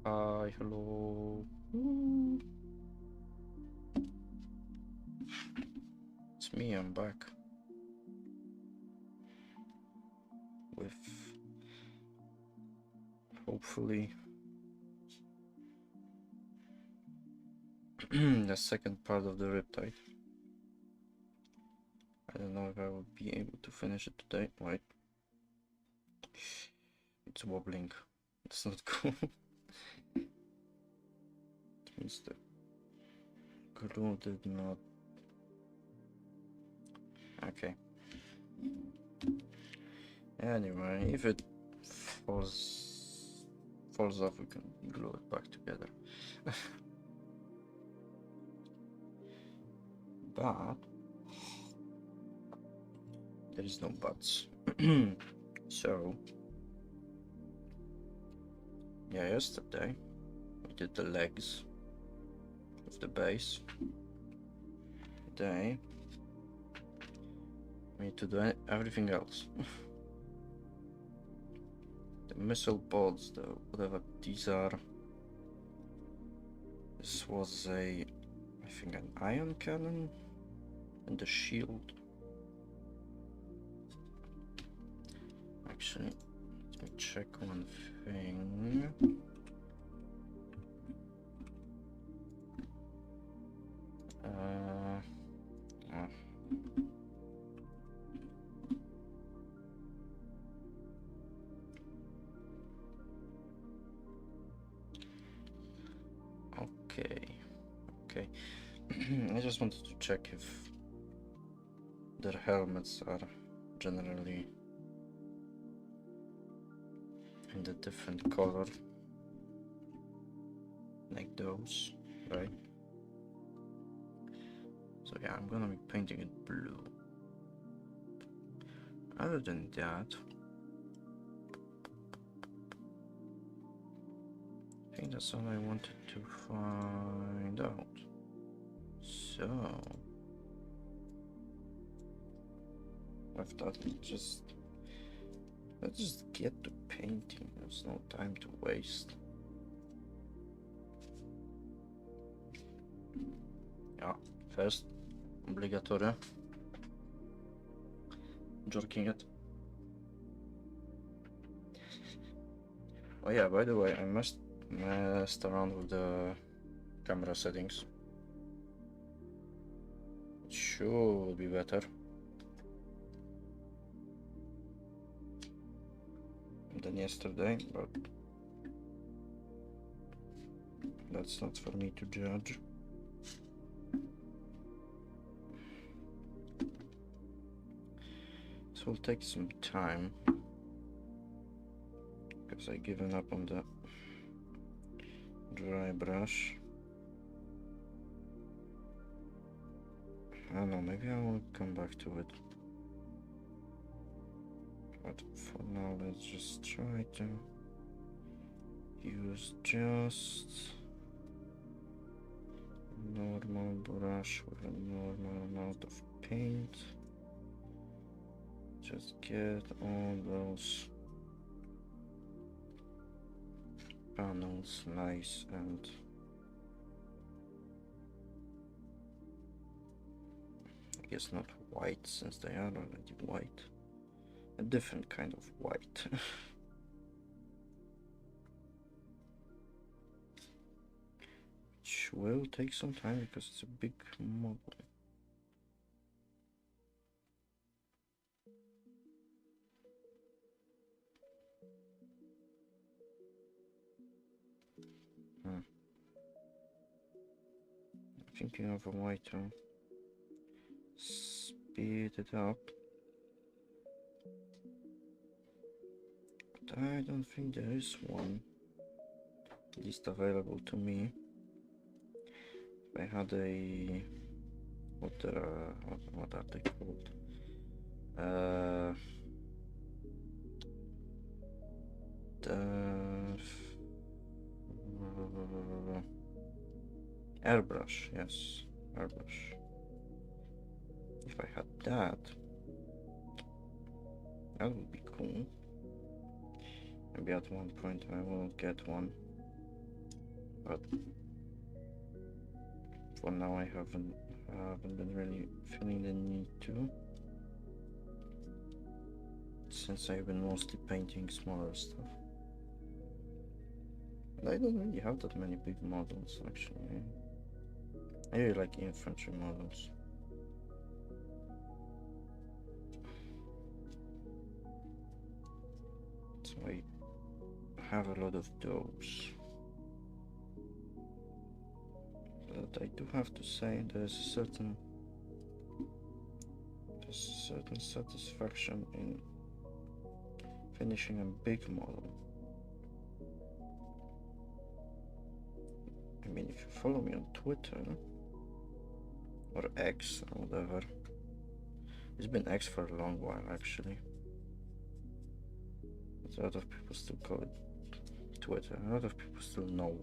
Hi, hello. Ooh. It's me, I'm back with hopefully the second part of the Riptide. I don't know if I will be able to finish it today. Wait, it's wobbling. It's not cool. It means the glue did not. Okay. Anyway, if it falls off, we can glue it back together. But there is no buts. So yeah, yesterday we did the legs with the base. Today we need to do everything else. The missile pods, the whatever these are. This was I think an ion cannon, and the shield. Actually, let me check one thing. Oh. Okay. I just wanted to check if their helmets are generally in a different color, like those, right? So yeah, I'm gonna be painting it blue. Other than that, I think that's all I wanted to find out. So with that, let's just get to painting. There's no time to waste. Yeah, first obligatory jerking it. Oh yeah, by the way, I messed around with the camera settings. It should be better than yesterday, but that's not for me to judge. This will take some time because I've given up on the dry brush. I don't know, maybe I will come back to it. But for now, let's just try to use just normal brush with a normal amount of paint. Just get all those panels nice and I guess not white, since they are already white. A different kind of white. Which will take some time because it's a big model. Thinking of a way to speed it up, but I don't think there is one, at least available to me. If I had a what are they called? The airbrush, yes, airbrush. If I had that, that would be cool. Maybe at one point I will get one. but for now I haven't been really feeling the need to, since I've been mostly painting smaller stuff. And I don't really have that many big models actually. I really like infantry models. So I have a lot of those. But I do have to say there's a certain satisfaction in finishing a big model. I mean, if you follow me on Twitter or X or whatever, it's been X for a long while actually. A lot of people still call it Twitter. A lot of people still know.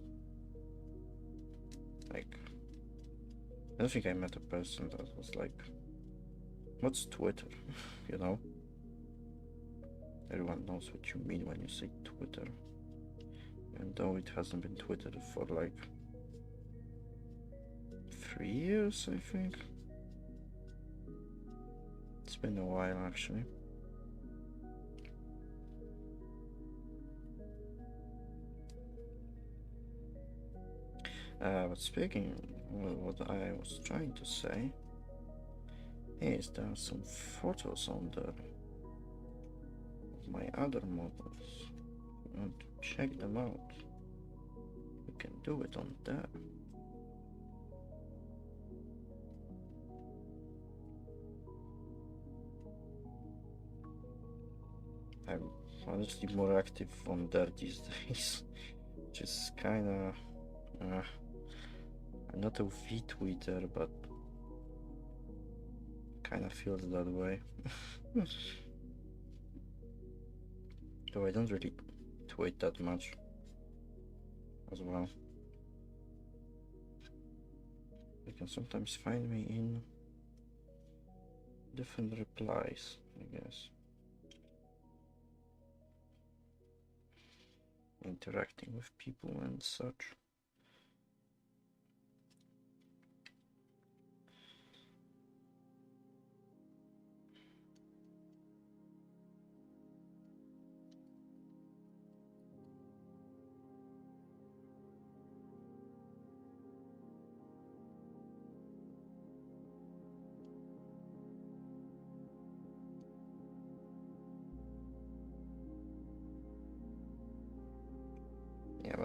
Like, I don't think I met a person that was like, "What's Twitter?" You know? Everyone knows what you mean when you say Twitter. And though it hasn't been Twitter for like 3 years, I think. It's been a while actually. But speaking, well, what I was trying to say is there are some photos on there of my other models. If you want to check them out, you can do it on there. I'm honestly more active on there these days, which is kinda... I'm not a VTuber, but kinda feels that way. Though I don't really tweet that much as well. You can sometimes find me in different replies, I guess. Interacting with people and such. Yeah,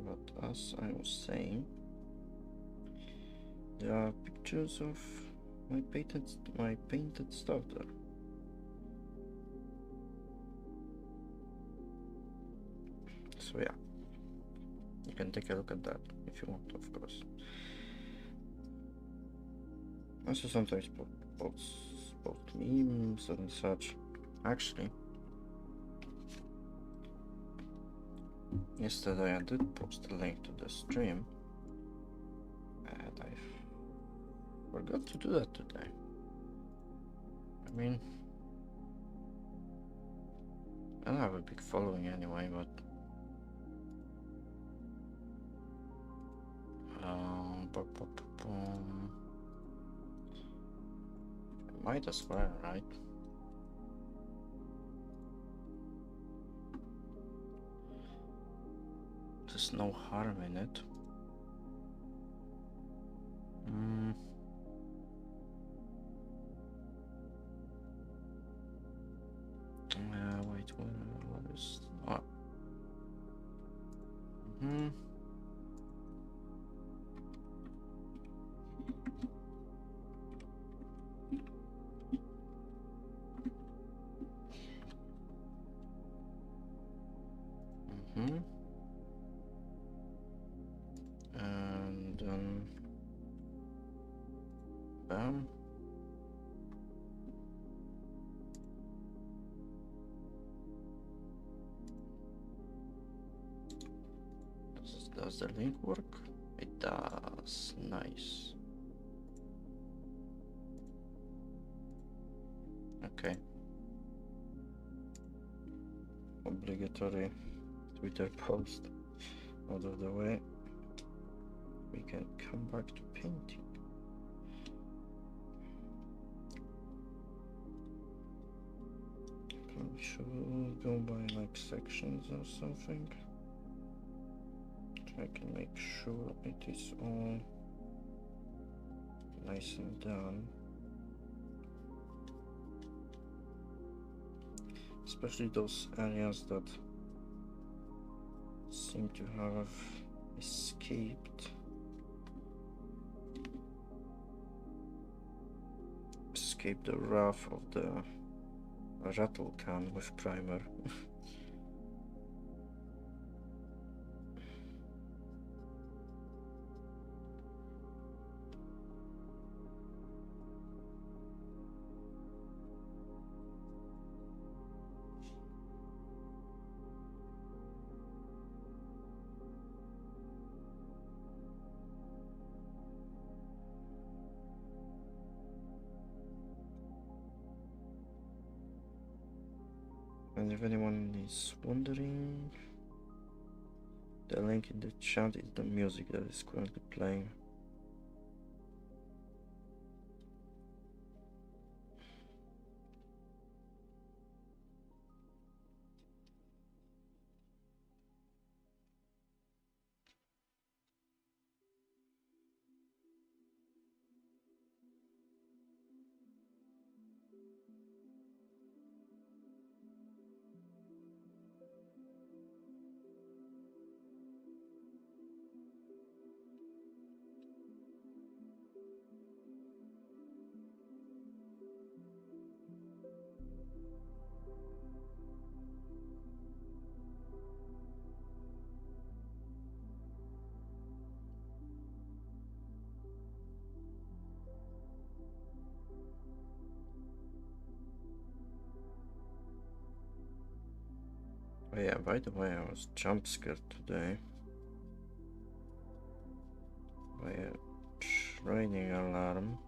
but as I was saying, there are pictures of my painted stuff there. So yeah, you can take a look at that if you want, of course. I also sometimes post memes and such. Actually, yesterday I did post a link to the stream, and I forgot to do that today. I mean, I don't have a big following anyway, but I might as well, right? There's no harm in it. Wait, what is... Oh. And bam. Does the link work? It does. Nice. Okay. Obligatory Twitter post out of the way. we can come back to painting. Probably should go by like sections or something. I can make sure it is all nice and done. Especially those areas that seem to have escaped the wrath of the rattle can with primer. And if anyone is wondering, the link in the chat is the music that is currently playing. Oh yeah, by the way, I was jump scared today by a training alarm.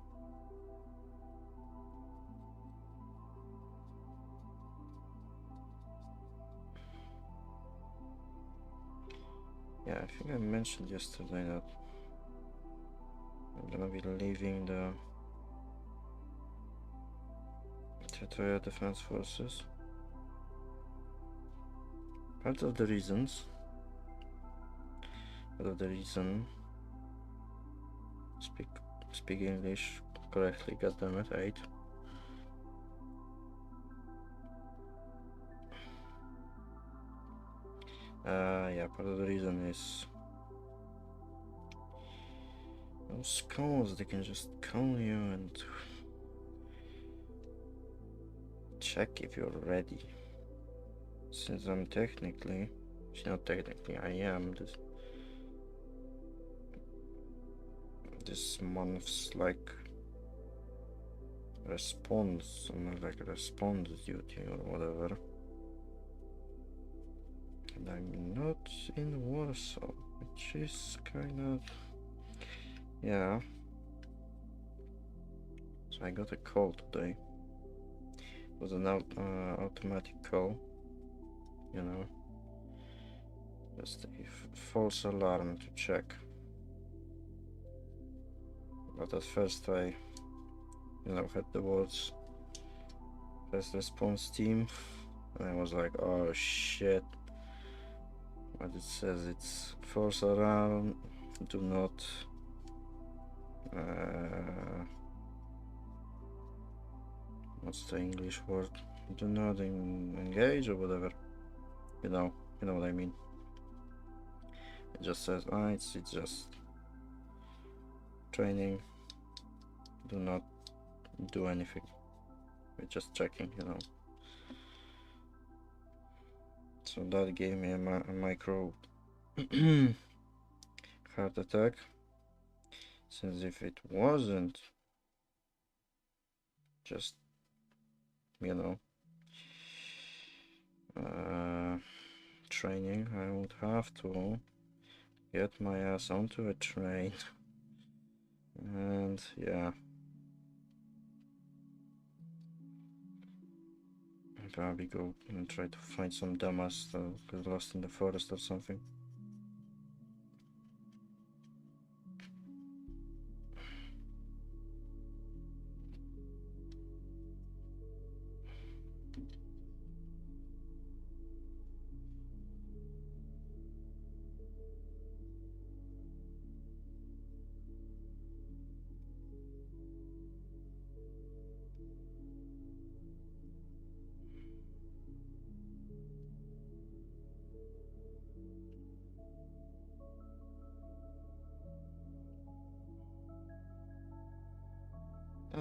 Yeah, I think I mentioned yesterday that I'm gonna be leaving the Territorial Defense Forces. Part of the reason speak English correctly, goddammit, 8. Yeah, part of the reason is those calls, they can just call you and check if you're ready. Since I'm technically, not technically, I am this month's like response, like response duty or whatever. And I'm not in Warsaw, which is kind of, yeah. So I got a call today. It was an automatic call, you know, just a false alarm to check. But at first I, had the words first response team, and I was like, oh shit. But it says it's false alarm, do not what's the English word? Do not engage or whatever. You know what I mean. It just says, it's just training. Do not do anything. We're just checking, So that gave me a micro heart attack. Since if it wasn't just, training, I would have to get my ass onto a train and yeah, probably go and try to find some dumbass that got lost in the forest or something.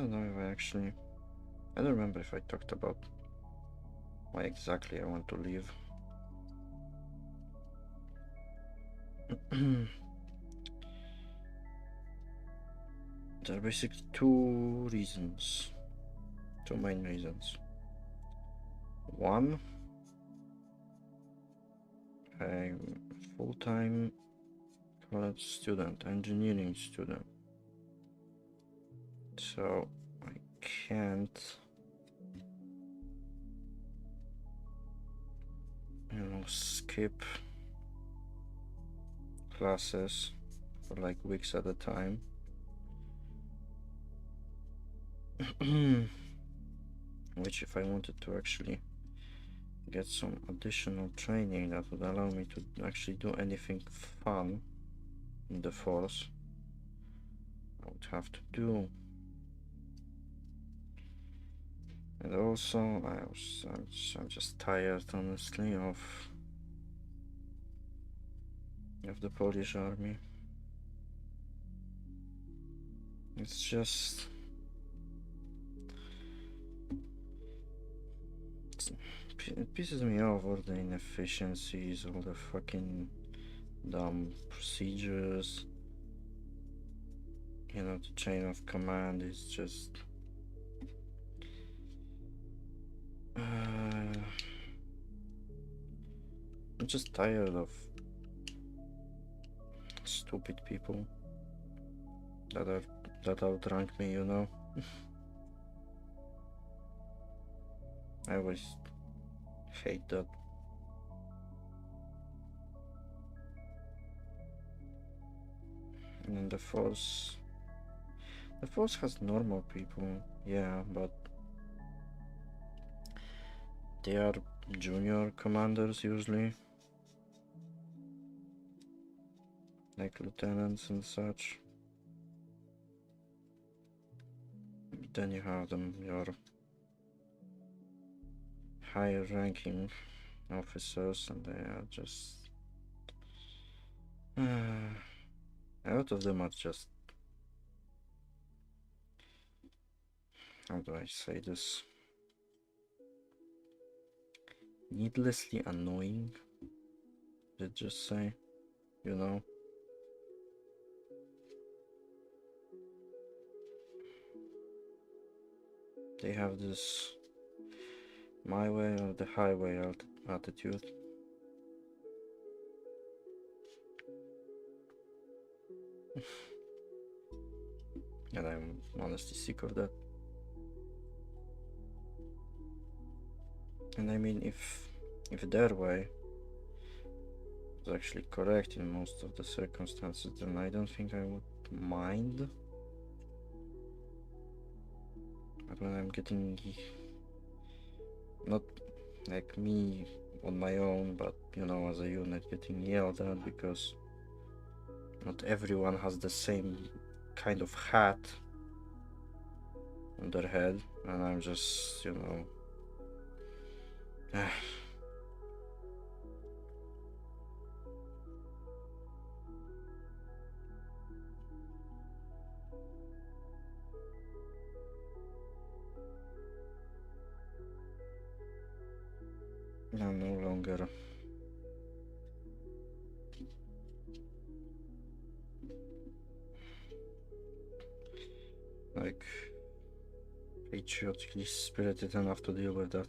don't know if I don't remember if I talked about why exactly I want to leave. There are basically two main reasons. One, I'm a full-time college student, engineering student. So I can't, skip classes for like weeks at a time. Which, if I wanted to actually get some additional training that would allow me to actually do anything fun in the force, I would have to do. And also, I'm just tired, honestly, of the Polish army. It's just it pisses me off, all the inefficiencies, all the fucking dumb procedures. The chain of command is just I'm just tired of stupid people that outrank me, I always hate that. And then the force has normal people, yeah, but they are junior commanders usually, like lieutenants and such. Then you have your higher ranking officers, and they are just a lot of them are just, how do I say this, needlessly annoying, let's just say, they have this my way or the highway attitude. And I'm honestly sick of that. And I mean, if their way is actually correct in most of the circumstances, then I don't think I would mind. But when I'm getting, not like me on my own, but as a unit, getting yelled at because not everyone has the same kind of hat on their head, and I'm just, I'm no longer like patriotically spirited enough to deal with that.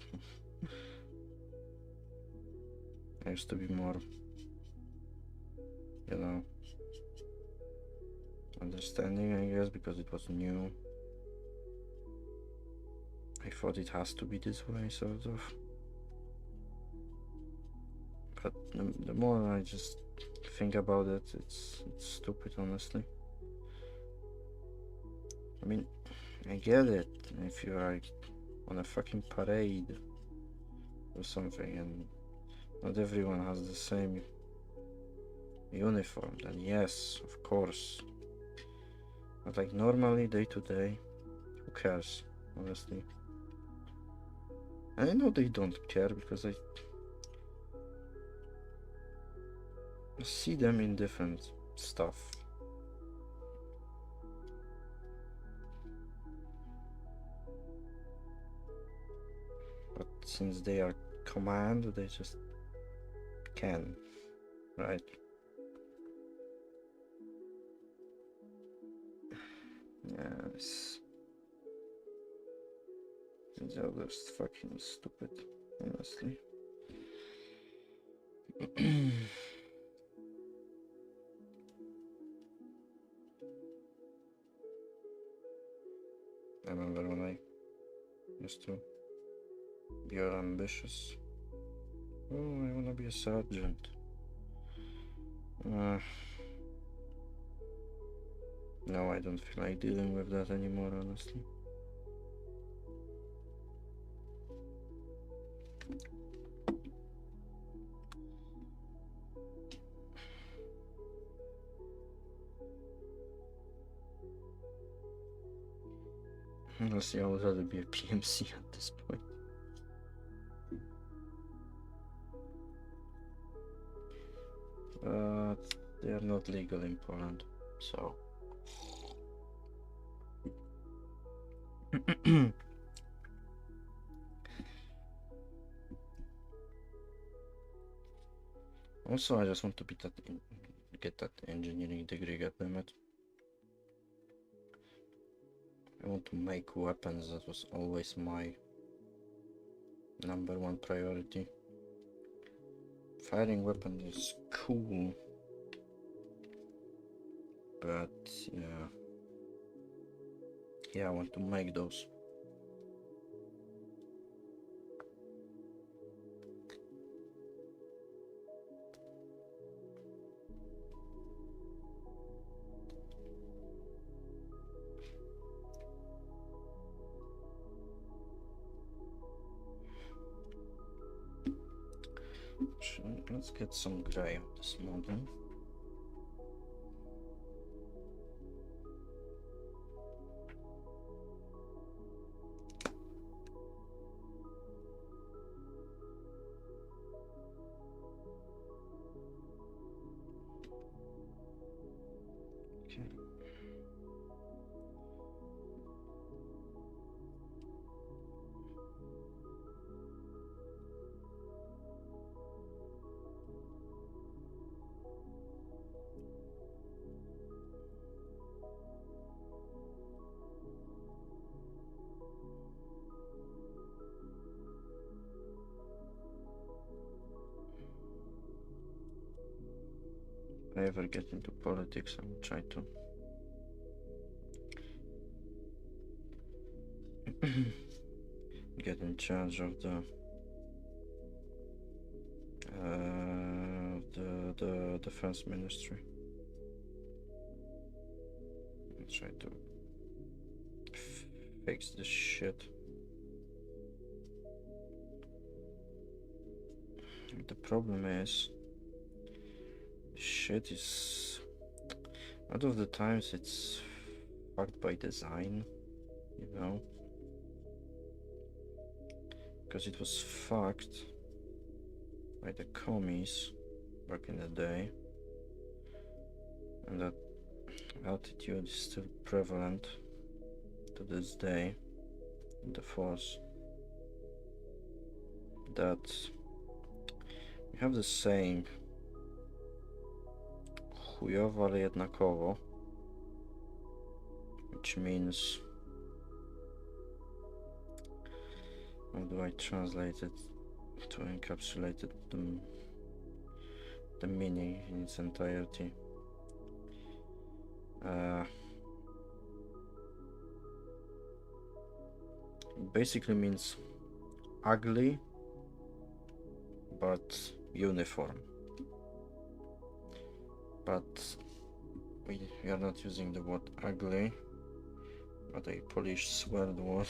I used to be more, understanding, I guess, because it was new. I thought it has to be this way, sort of. But the more I just think about it, it's stupid, honestly. I mean, I get it if you are on a fucking parade or something and not everyone has the same uniform, then yes, of course. But like normally, day to day, who cares, honestly? And I know they don't care because I see them in different stuff. since they are command, they just can, right? Yes. These are just fucking stupid, honestly. I remember when I used to be all ambitious. Oh, I wanna be a sergeant. No, I don't feel like dealing with that anymore, honestly. Honestly, I would rather be a PMC at this point. But they are not legal in Poland, so. Also, I just want to be get that engineering degree, goddammit. I want to make weapons. That was always my #1 priority. Firing weapon is cool, but yeah, I want to make those. Let's get some gray on this model. Okay. If I ever get into politics, I will try to get in charge of the defense ministry. I'll try to fix this shit. The problem is, shit is, out of the times it's fucked by design, you know, because it was fucked by the commies back in the day, and that attitude is still prevalent to this day in the force. That we have the saying chujowo, ale jednakowo, which means, how do I translate it to encapsulate it, the meaning in its entirety? It basically means ugly but uniform. But we are not using the word ugly, but a Polish swear word.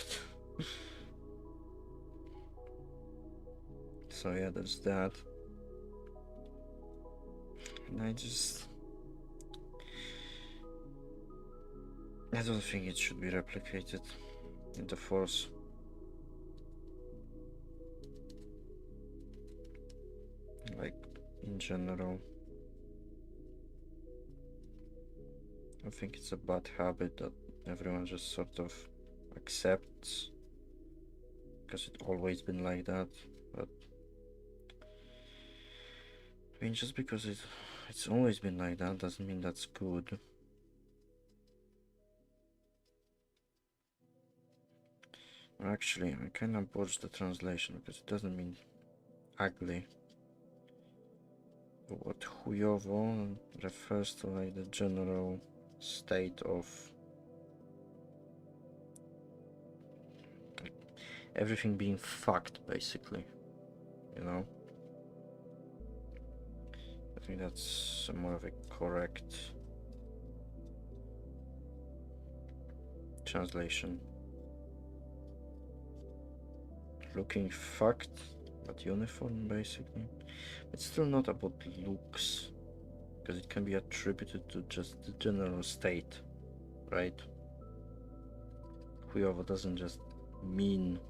So yeah, there's that. And I don't think it should be replicated in the force. Like, in general. I think it's a bad habit that everyone just sort of accepts, because it's always been like that. But I mean, just because it's always been like that doesn't mean that's good. Actually, I kind of botched the translation because it doesn't mean ugly. What chujowo refers to like the general state of like, everything being fucked, basically, you know? I think that's more of a correct translation. Looking fucked, but uniform, basically. It's still not about looks, because it can be attributed to just the general state, right? Chujowo doesn't just mean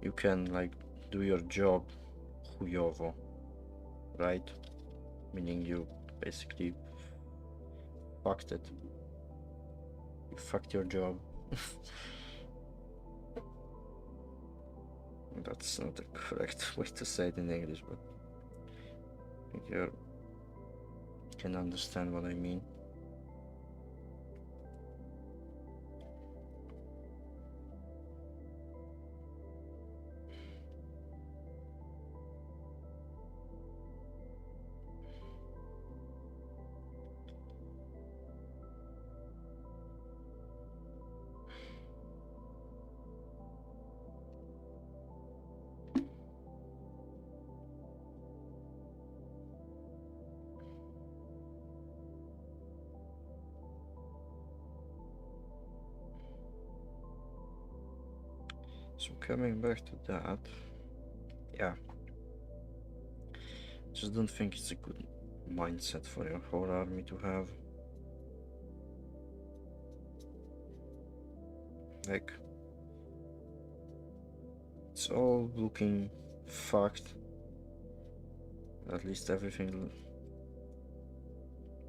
you can like do your job chujowo, right? Meaning you basically fucked it. You fucked your job. That's not the correct way to say it in English, but I think you can understand what I mean. So coming back to that, yeah, just don't think it's a good mindset for your whole army to have. Like, it's all looking fucked. At least everything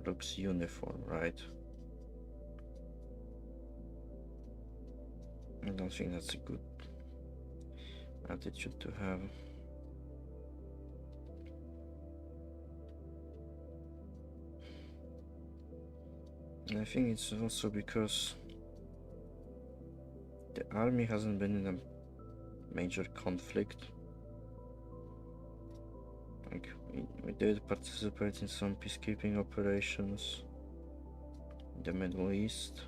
looks uniform, right? I don't think that's a good attitude to have. And I think it's also because the army hasn't been in a major conflict. Like, we did participate in some peacekeeping operations in the Middle East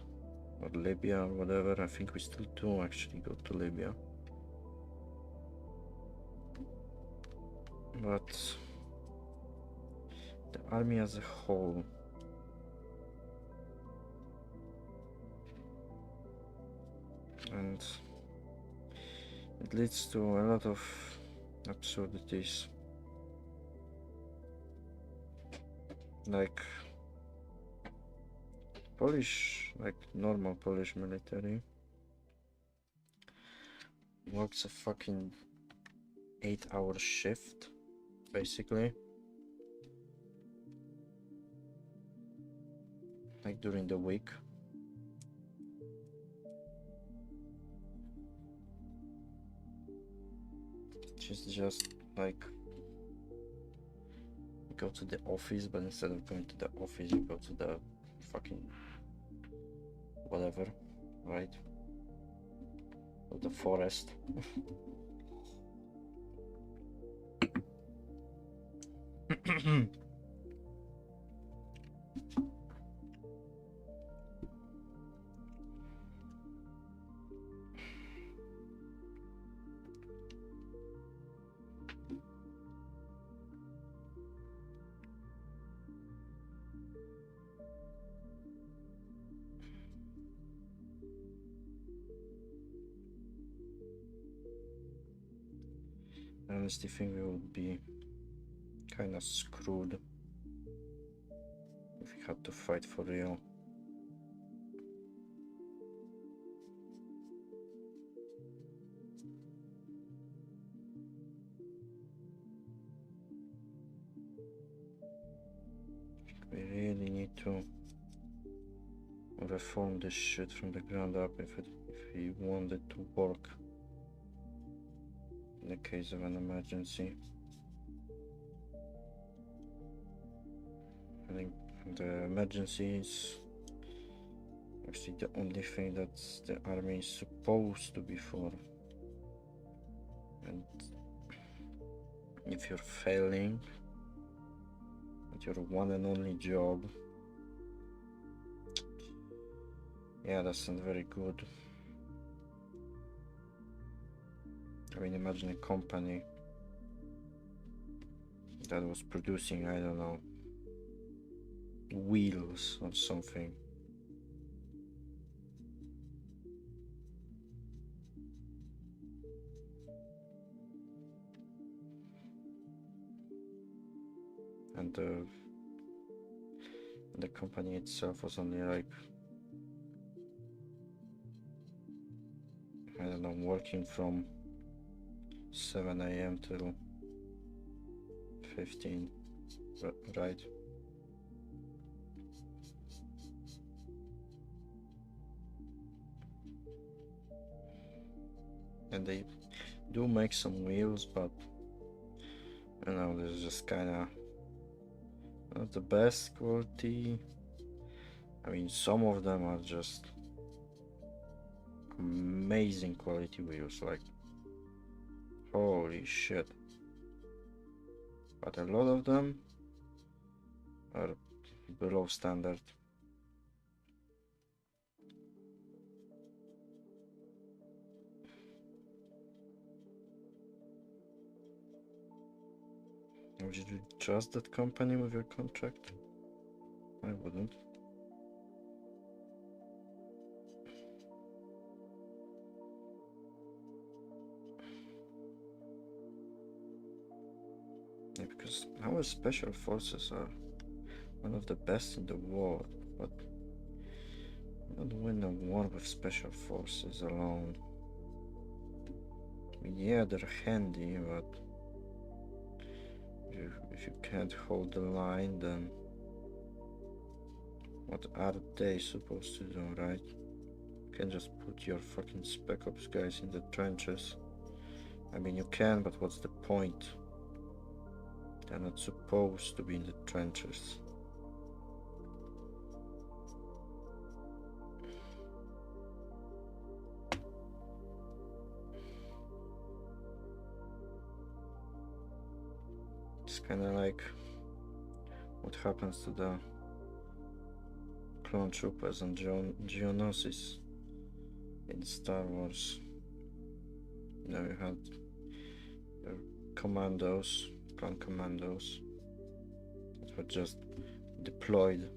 or Libya or whatever. I think we still do actually go to Libya. But the army as a whole and it leads to a lot of absurdities. Like Polish, like normal Polish military works a fucking 8-hour shift, basically. Like during the week. Just like you go to the office, but instead of going to the office, you go to the fucking whatever, right? Or the forest. I honestly think we would be kind of screwed if we had to fight for real. We really need to reform this shit from the ground up if we want it to work. the case of an emergency. I think the emergency is actually the only thing that the army is supposed to be for. And if you're failing at your one and only job, yeah, that's not very good. I mean, imagine a company that was producing, I don't know, wheels or something. And the company itself was only like, I don't know, working from 7 a.m. till 15, right? And they do make some wheels, but you know, there's just kinda not the best quality. I mean, some of them are just amazing quality wheels, like holy shit. But a lot of them are below standard. Would you trust that company with your contract? I wouldn't. Yeah, because our special forces are one of the best in the world, but you don't win a war with special forces alone. I mean, yeah, they're handy, but if you can't hold the line, then what are they supposed to do, right? You can't just put your fucking Spec Ops guys in the trenches. I mean, you can, but what's the point? They're not supposed to be in the trenches. It's kind of like what happens to the clone troopers and Geonosis in Star Wars. You know, you had your commandos, clone commandos, that were just deployed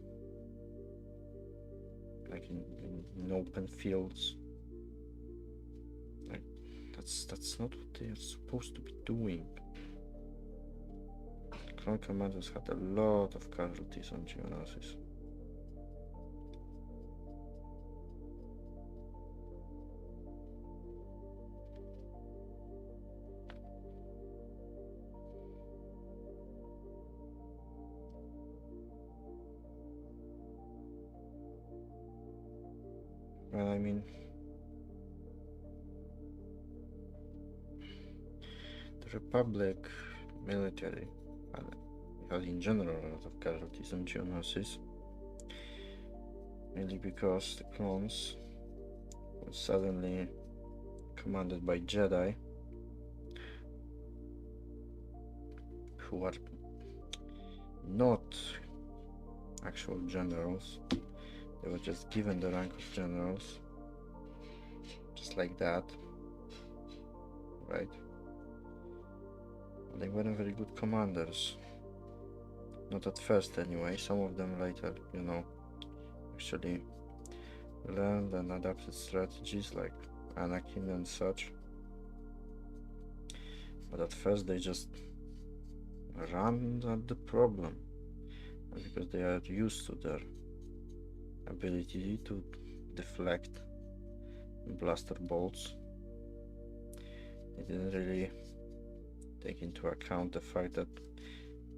like in open fields. Like that's not what they are supposed to be doing. Clone commandos had a lot of casualties on Geonosis. Well, I mean, the Republic military had in general a lot of casualties on Geonosis, mainly because the clones were suddenly commanded by Jedi who are not actual generals. They were just given the rank of generals, just like that, right? They weren't very good commanders. Not at first anyway. Some of them later, you know, actually learned and adapted strategies like Anakin and such. But at first they just ran at the problem. And because they are used to their ability to deflect blaster bolts, they didn't really take into account the fact that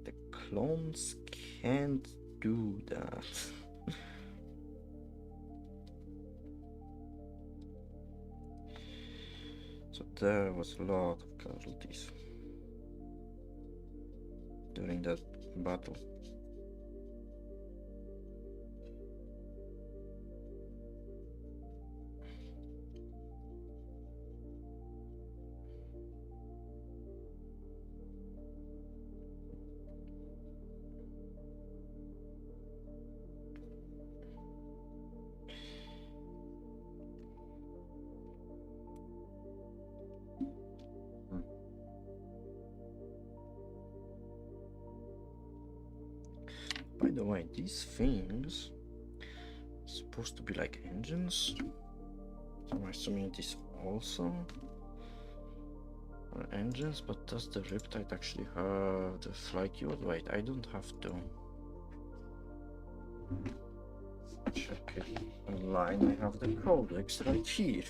the clones can't do that. So there was a lot of casualties during that battle. By the way, these things are supposed to be like engines. So I'm assuming these also are engines, but does the Riptide actually have the fly keyword? Wait, I don't have to check it online. I have the codex right here.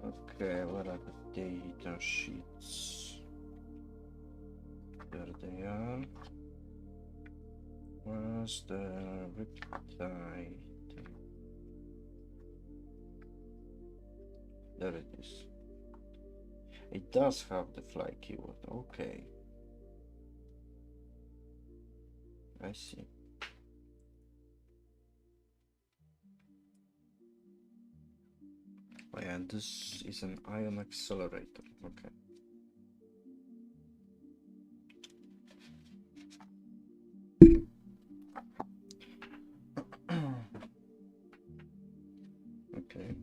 Okay, where are the data sheets? There they are. Where's the Riptide? There it is. It does have the fly keyword. Okay. I see. Oh yeah, this is an ion accelerator. Okay. Okay.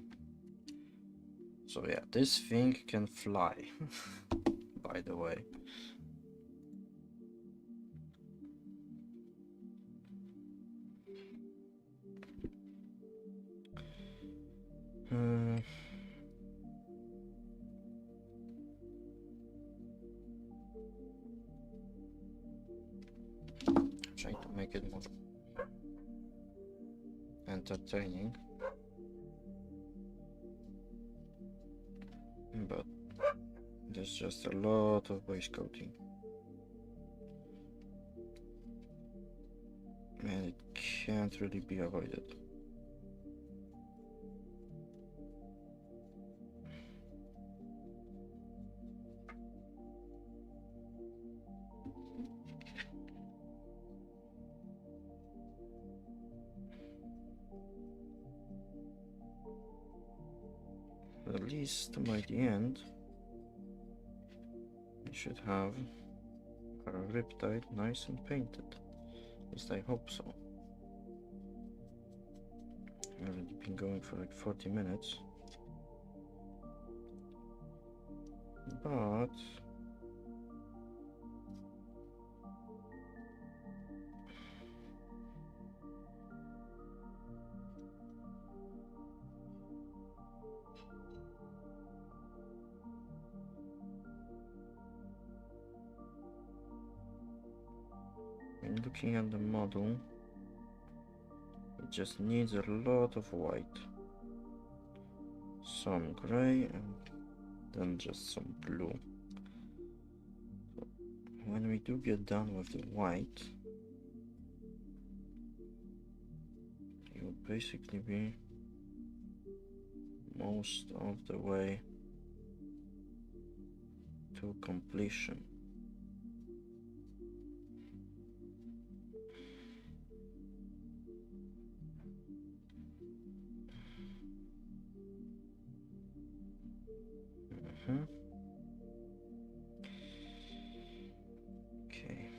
So yeah, this thing can fly, by the way. Trying to make it more entertaining, but there's just a lot of base coating, and it can't really be avoided. At least by the end, we should have our Riptide nice and painted. At least I hope so. I've already been going for like 40 minutes. But when looking at the model, it just needs a lot of white, some gray, and then just some blue. So when we do get done with the white, it will basically be most of the way to completion. Okay.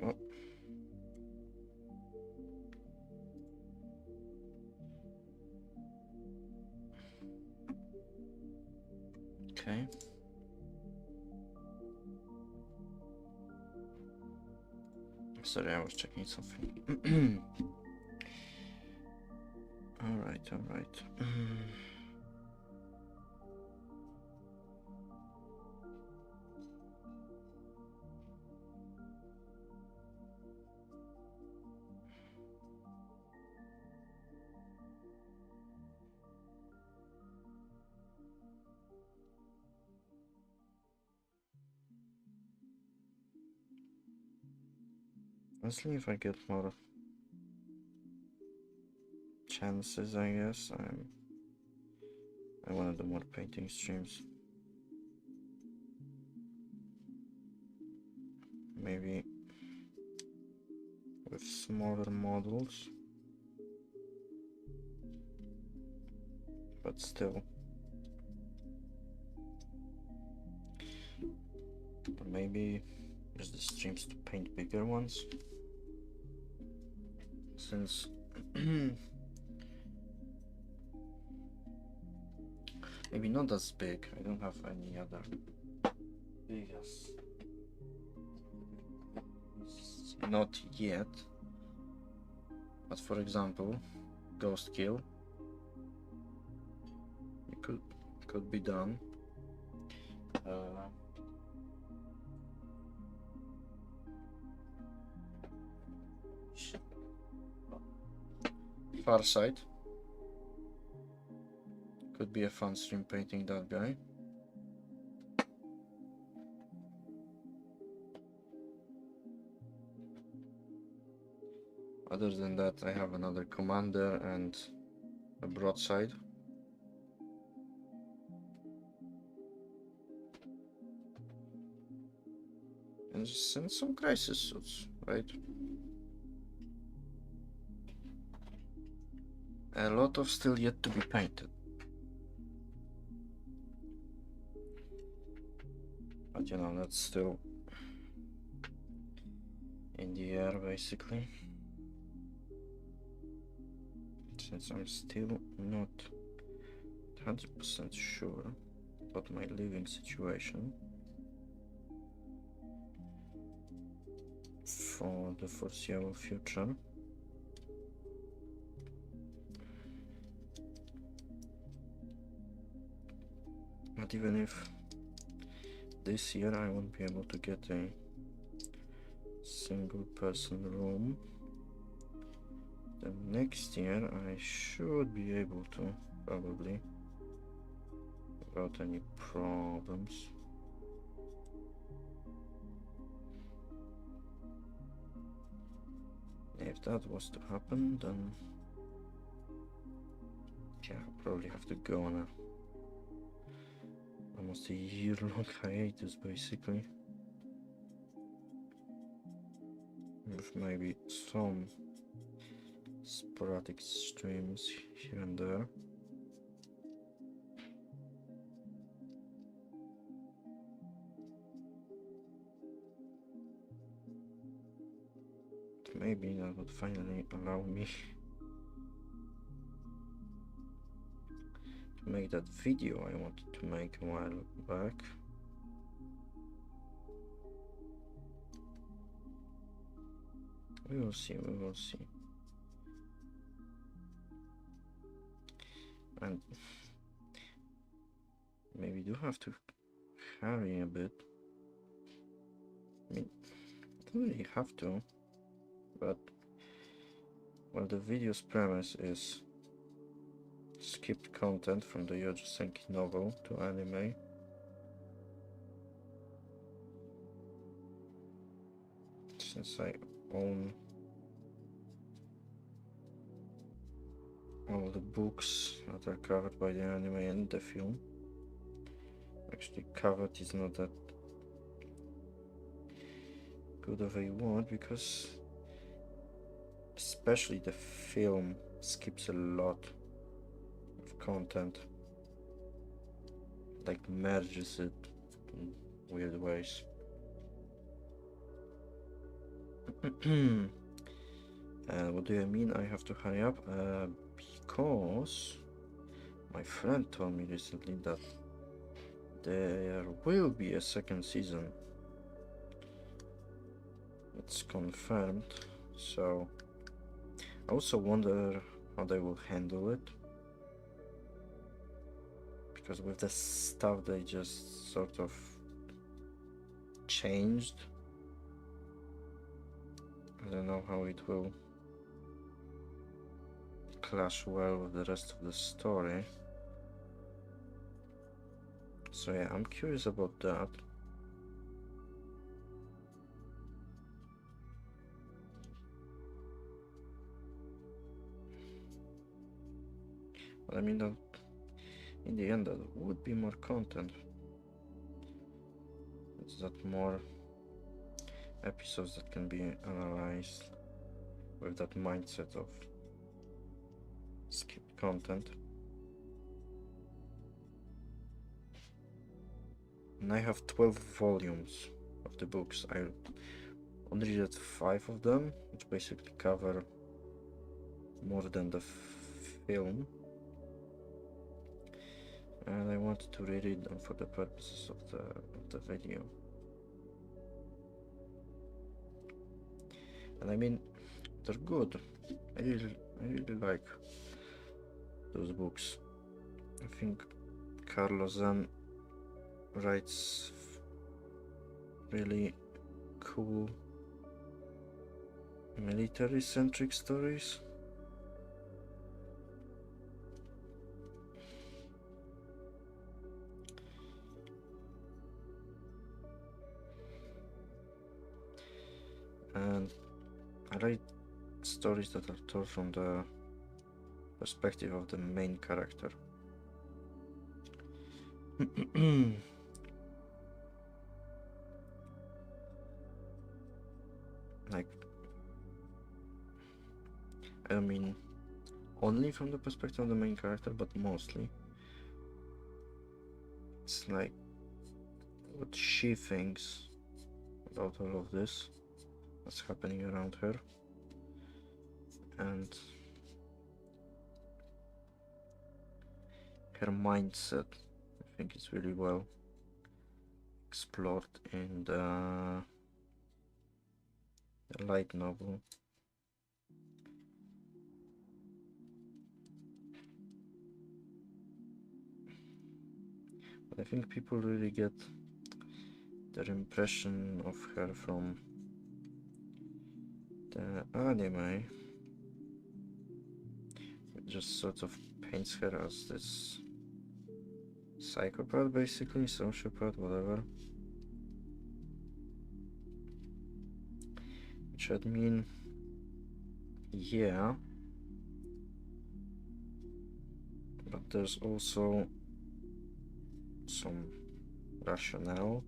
Oh. Okay. Sorry, I was checking something. Alright, alright. Honestly, if I get more chances, I guess I wanna do more painting streams. Maybe with smaller models, but still. Or maybe use the streams to paint bigger ones, since maybe not as big. I don't have any other biggest. Not yet. But for example, Ghost Kill. It could be done. Far Side. Could be a fun stream painting that guy. Other than that, I have another Commander and a Broadside. And some Crisis suits, right? A lot of still yet to be painted. But you know, that's still in the air basically. Since I'm still not 100% sure about my living situation for the foreseeable future. But even if this year I won't be able to get a single person room, then next year I should be able to, probably, without any problems. If that was to happen, then yeah, I'll probably have to go on almost a year-long hiatus basically, with maybe some sporadic streams here and there. Maybe that would finally allow me to make that video I wanted to make a while back. We will see, we will see. And maybe do have to hurry a bit. I mean, I don't really have to, but well, the video's premise is skipped content from the Yojo Senki novel to anime. Since I own all the books that are covered by the anime and the film. Actually, covered is not that good of a word, because especially the film skips a lot of content, like merges it in weird ways. What do you mean I have to hurry up? Because my friend told me recently that there will be a second season. It's confirmed. So I also wonder how they will handle it. Because with the stuff they just sort of changed. I don't know how it will clash well with the rest of the story. So yeah, I'm curious about that. But I mean, that in the end, that would be more content. It's that more episodes that can be analyzed with that mindset of skip content. And I have 12 volumes of the books. I only read 5 of them, which basically cover more than the film. And I wanted to reread them for the purposes of the video. And I mean, they're good. I really like those books. I think Carlos Zan writes really cool military-centric stories. And I like stories that are told from the perspective of the main character. Like, I don't mean only from the perspective of the main character, but mostly. It's like what she thinks about all of this that's happening around her, and her mindset. I think it's really well explored in the light novel. But I think people really get their impression of her from the anime. It just sort of paints her as this psychopath, basically, sociopath, whatever. Which I mean, yeah. But there's also some rationale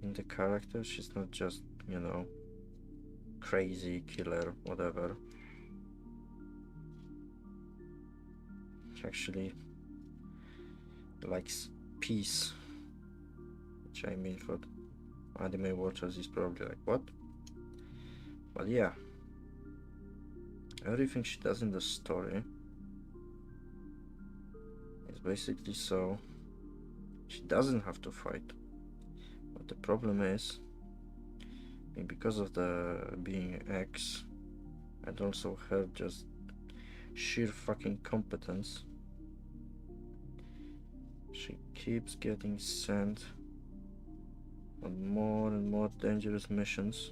in the character. She's not just, you know, crazy killer, whatever. She actually likes peace, which I mean for anime watchers is probably like, what? But yeah, everything she does in the story is basically so she doesn't have to fight. But the problem is, I mean, because of the being X and also her just sheer fucking competence, she keeps getting sent on more and more dangerous missions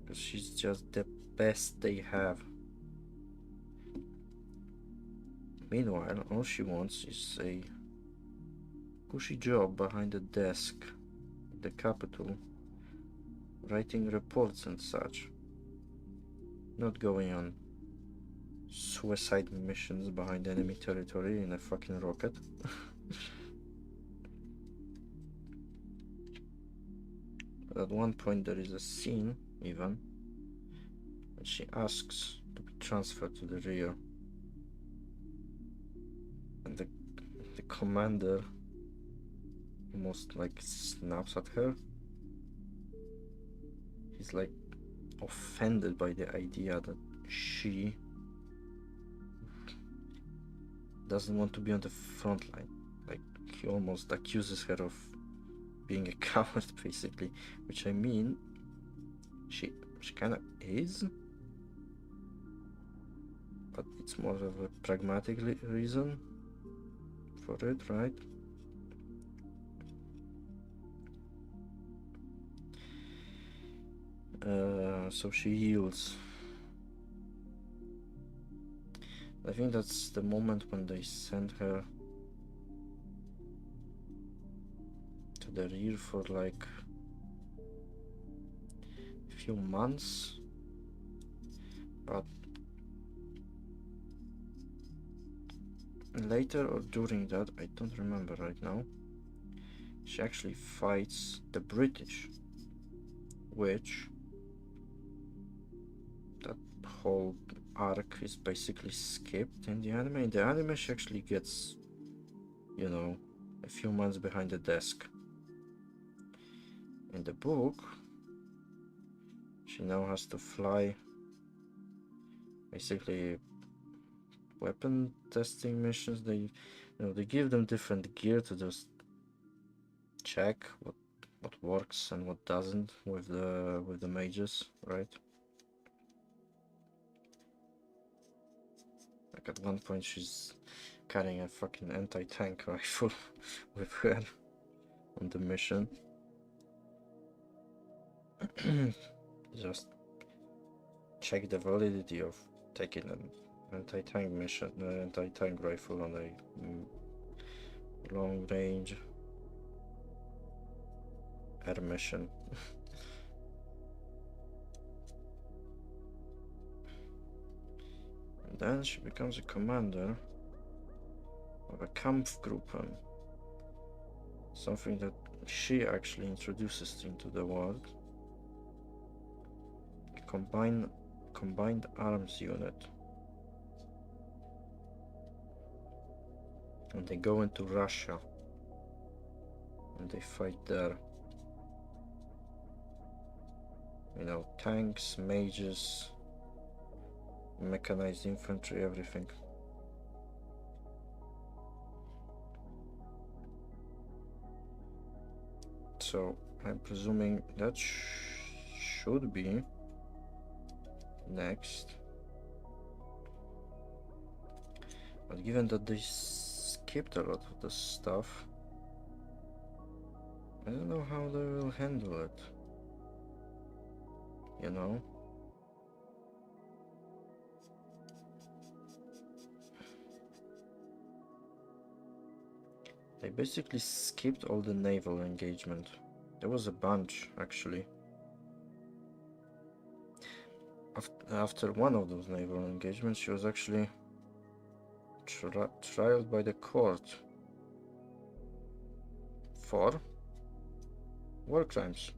because she's just the best they have. Meanwhile, all she wants is a cushy job behind a desk in the capital, writing reports and such, not going on suicide missions behind enemy territory in a fucking rocket. At one point there is a scene even when she asks to be transferred to the rear, and the commander almost like snaps at her. He's like offended by the idea that she doesn't want to be on the front line. Like, he almost accuses her of being a coward, basically, which I mean, she kind of is, but it's more of a pragmatic reason for it, right? So she yields. I think that's the moment when they send her to the rear for like a few months, but later or during that, I don't remember right now, she actually fights the British, which that whole arc is basically skipped in the anime. In the anime, she actually gets, you know, a few months behind the desk. In the book, she now has to fly basically weapon testing missions. They, they give them different gear to just check what works and what doesn't with the mages, right? Like at one point she's carrying a fucking anti-tank rifle with her on the mission. Just check the validity of taking an anti-tank mission, anti-tank rifle on a long range air mission. And then she becomes a commander of a Kampfgruppen, something that she actually introduces into the world. Combined arms unit. And they go into Russia and they fight there. You know, tanks, mages, mechanized infantry, everything. So I'm presuming that should be next. But given that they skipped a lot of the stuff, I don't know how they will handle it. You know? They basically skipped all the naval engagement. There was a bunch, actually. After one of those naval engagements, she was actually trialed by the court for war crimes,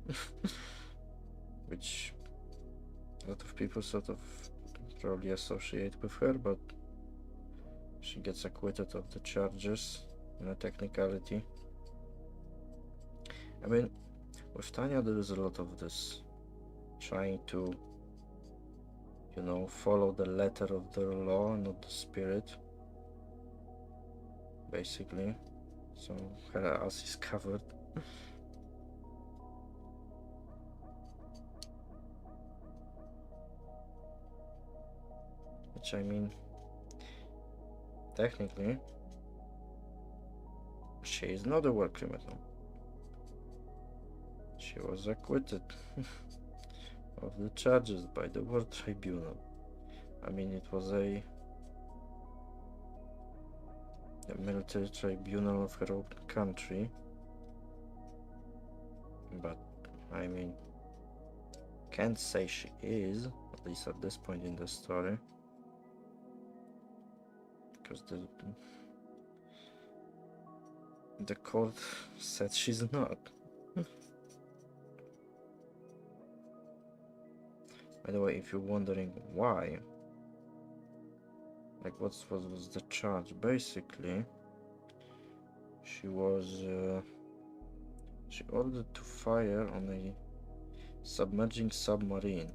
which a lot of people sort of probably associate with her, but she gets acquitted of the charges in a technicality. I mean, with Tanya there is a lot of this trying to, you know, follow the letter of the law, not the spirit, basically. So her ass is covered. Which, I mean, technically she is not a war criminal. She was acquitted of the charges by the war tribunal. I mean, it was a military tribunal of her own country, but I mean, can't say she is, at least at this point in the story, because the court said she's not. By the way, if you're wondering why, like what was the charge, basically she was she ordered to fire on a submerging submarine,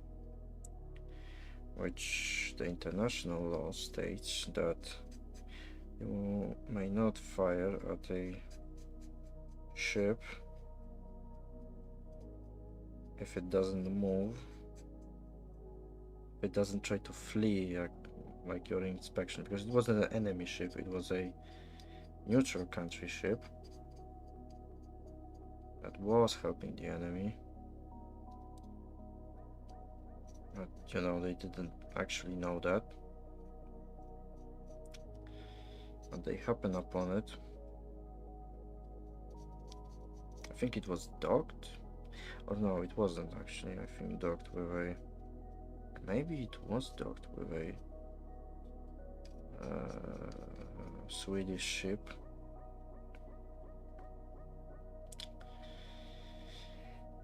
which the international law states that you may not fire at a ship. If it doesn't move, if it doesn't try to flee like your inspection, because it wasn't an enemy ship, it was a neutral country ship that was helping the enemy. But you know, they didn't actually know that. And they happen upon it. I think it was docked. Or no, it wasn't actually. I think docked with a... Maybe it was docked with a Swedish ship.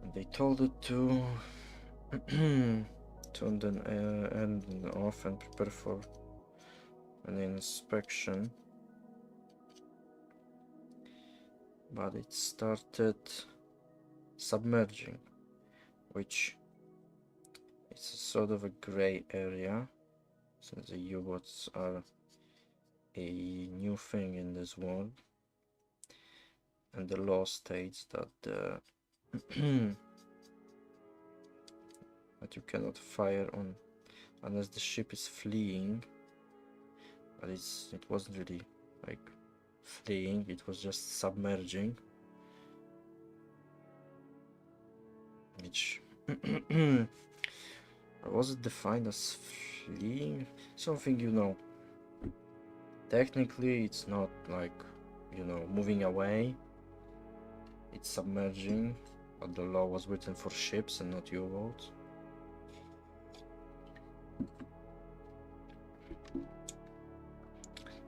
And they told it to turn the engine off and prepare for an inspection. But it started submerging, which is sort of a gray area, since the U-boats are a new thing in this world, and the law states that that you cannot fire on unless the ship is fleeing. But it wasn't really like fleeing, it was just submerging, which was it defined as fleeing? Something, you know, technically it's not like, you know, moving away, it's submerging, but the law was written for ships and not U-boats.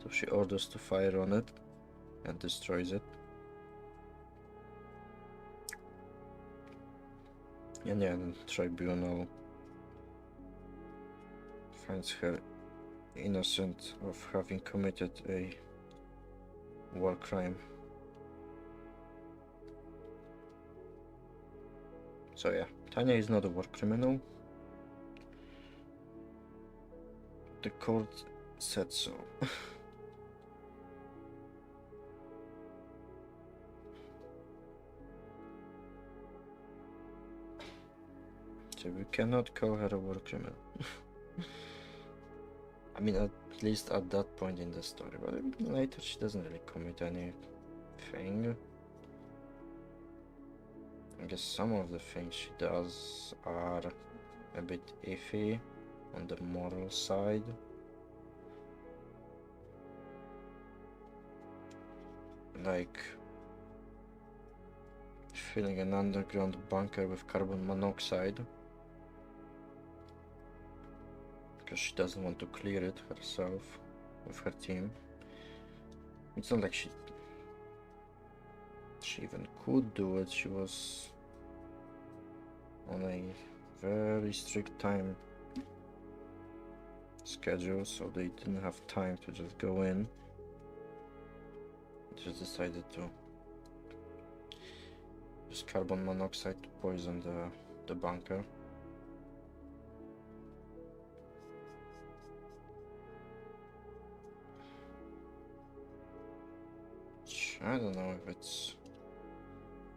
So she orders to fire on it and destroys it. And yeah, the tribunal finds her innocent of having committed a war crime. So yeah, Tanya is not a war criminal. The court said so. So we cannot call her a war criminal. I mean, at least at that point in the story, but later she doesn't really commit anything. I guess some of the things she does are a bit iffy on the moral side. Like filling an underground bunker with carbon monoxide because she doesn't want to clear it herself with her team. It's not like she even could do it. She was on a very strict time schedule, so they didn't have time to just go in. Just decided to use carbon monoxide to poison the bunker. I don't know if it's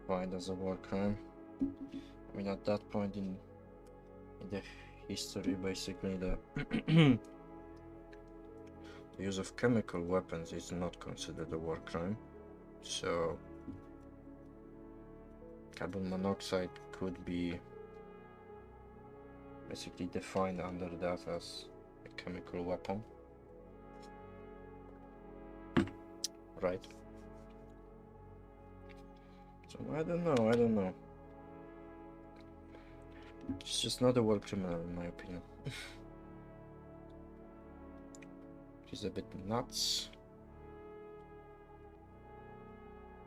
fine as a war crime. I mean, at that point in the history, basically the the use of chemical weapons is not considered a war crime. So carbon monoxide could be basically defined under that as a chemical weapon. Right. So I don't know. She's just not a war criminal in my opinion. She's a bit nuts.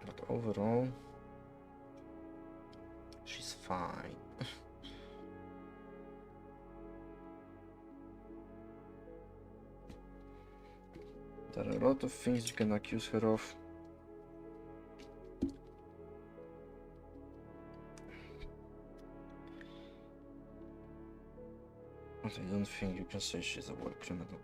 But overall, she's fine. There are a lot of things you can accuse her of. But I don't think you can say she's a war criminal.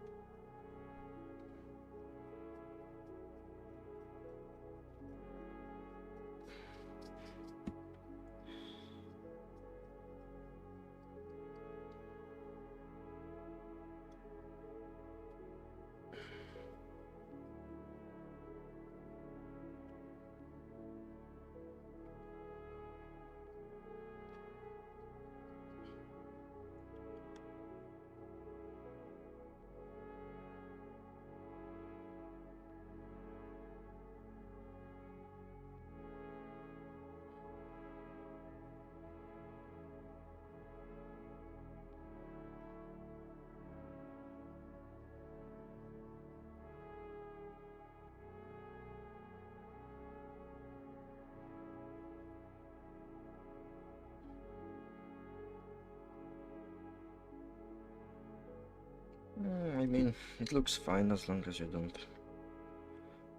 mean, it looks fine as long as you don't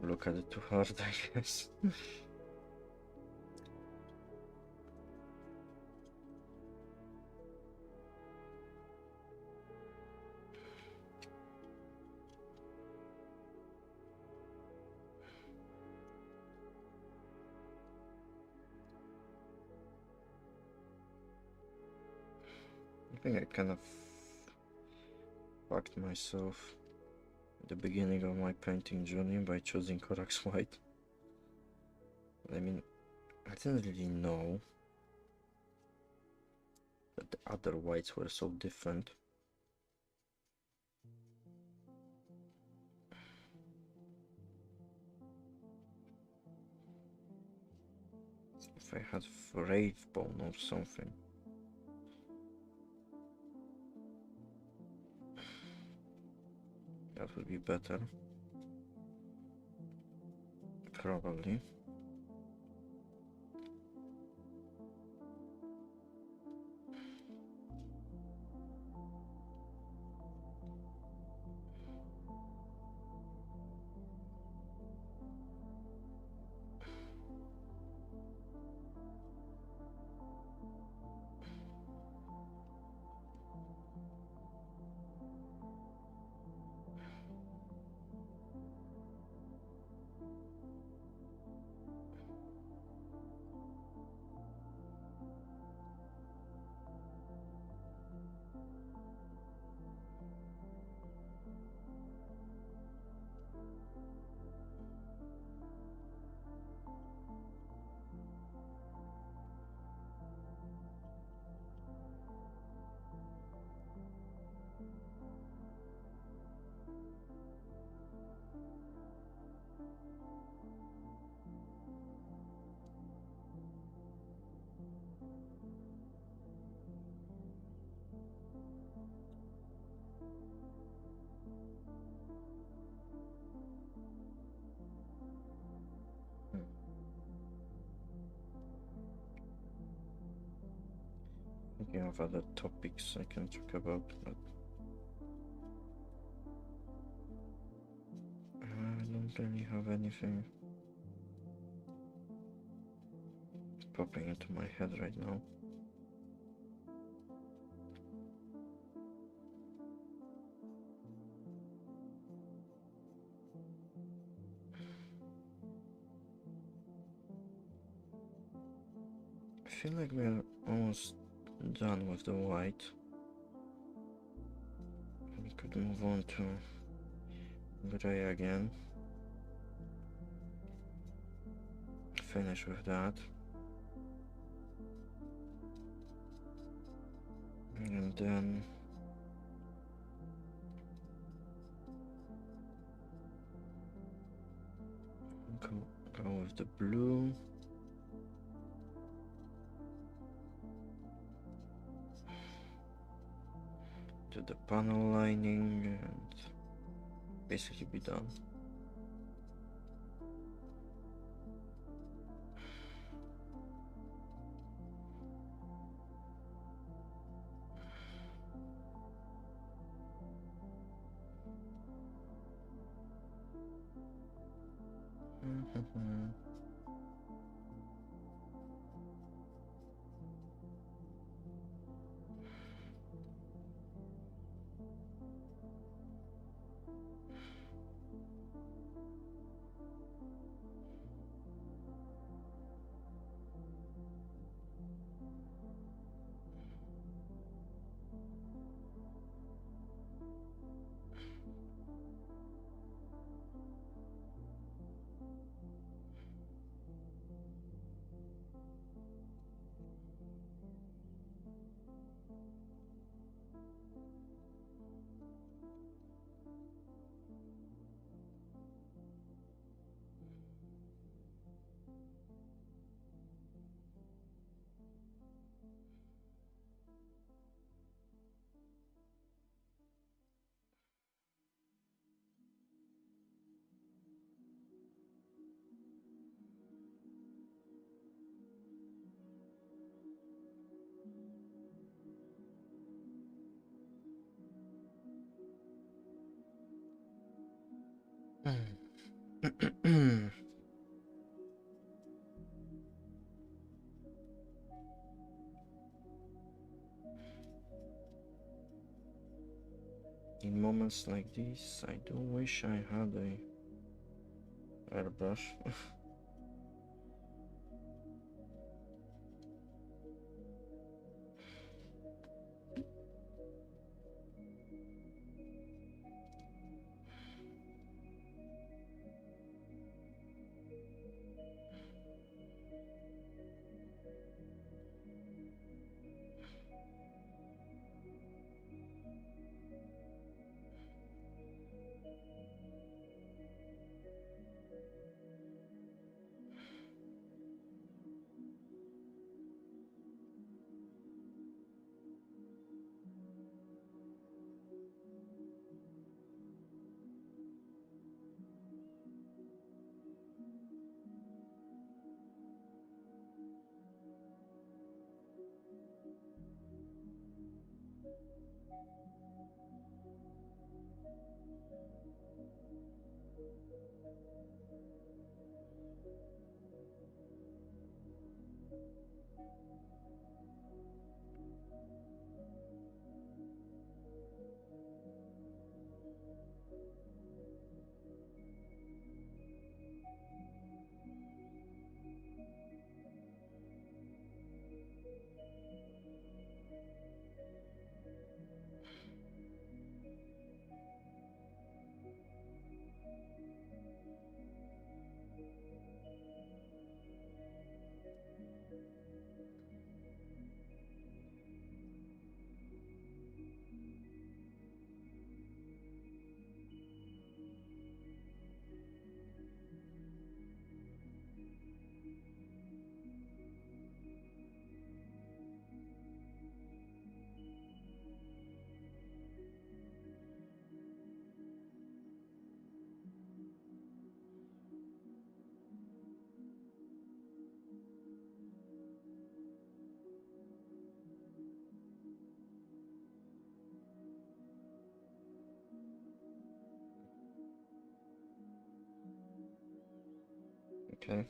look at it too hard, I guess. I think I kind of fucked myself at the beginning of my painting journey by choosing Corax White. I mean, I didn't really know that the other whites were so different. If I had Wraith Bone or something. That would be better. Probably. Thinking of other topics I can talk about, but I don't really have anything popping into my head right now. I feel like we're almost done with the white. We could move on to gray again. Finish with that. And then go with the blue. Do the panel lining and basically be done. In moments like this, I do wish I had a airbrush. Okay.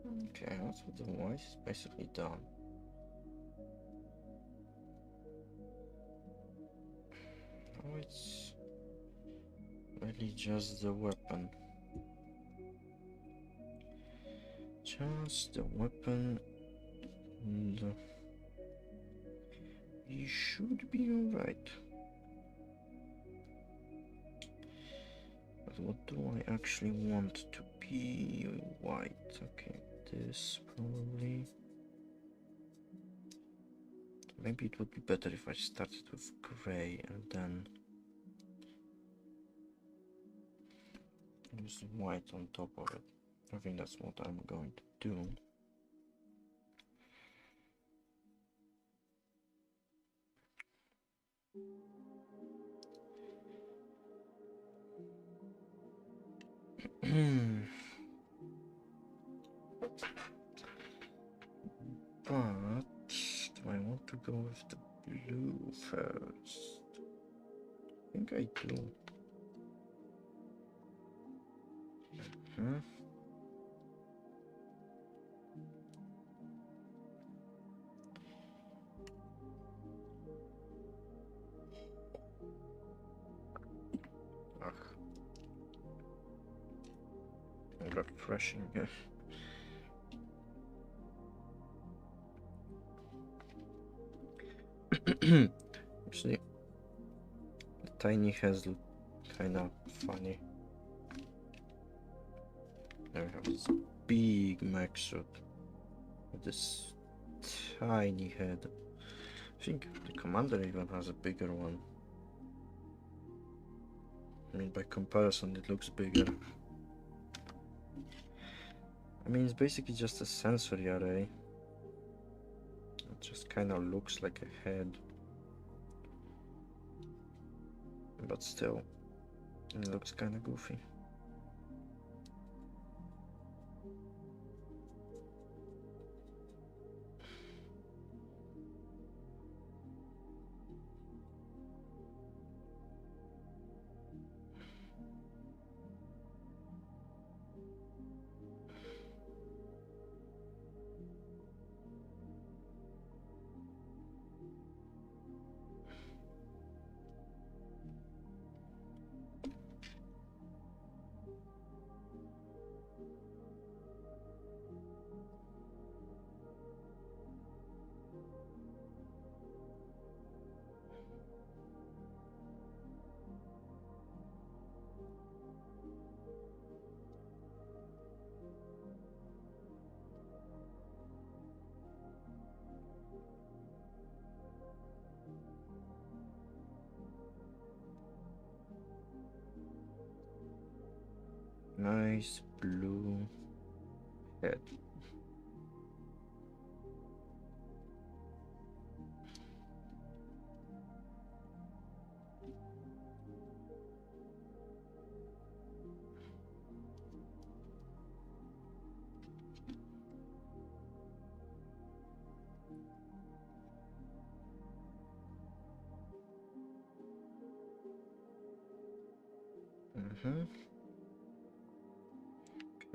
Okay, that's what the voice is basically done. Now it's really just the weapon. Just the weapon. And you should be alright. But what do I actually want to be? White. Okay, this probably. Maybe it would be better if I started with gray and then use white on top of it. I think that's what I'm going to do. But do I want to go with the blue first? I think I do. Ugh. Refreshing. Actually, the tiny heads look kind of funny. Now we have this big mech suit with this tiny head. I think the commander even has a bigger one. I mean, by comparison, it looks bigger. I mean, it's basically just a sensory array. It just kind of looks like a head. But still, it looks kind of goofy. nice blue head. Okay,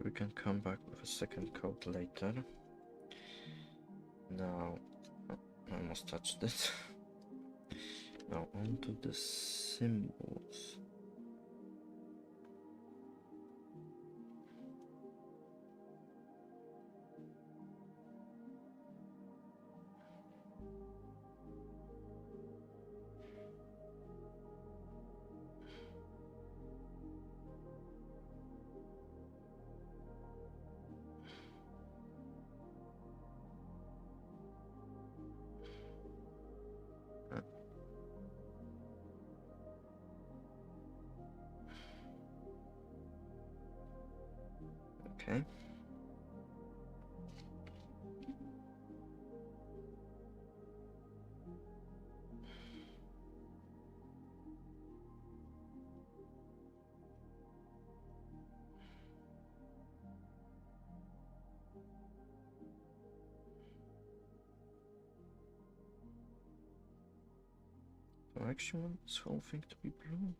we can come back with a second coat later. Now, I almost touched it. Now onto the symbols. Okay. Do I actually want this whole thing to be blue?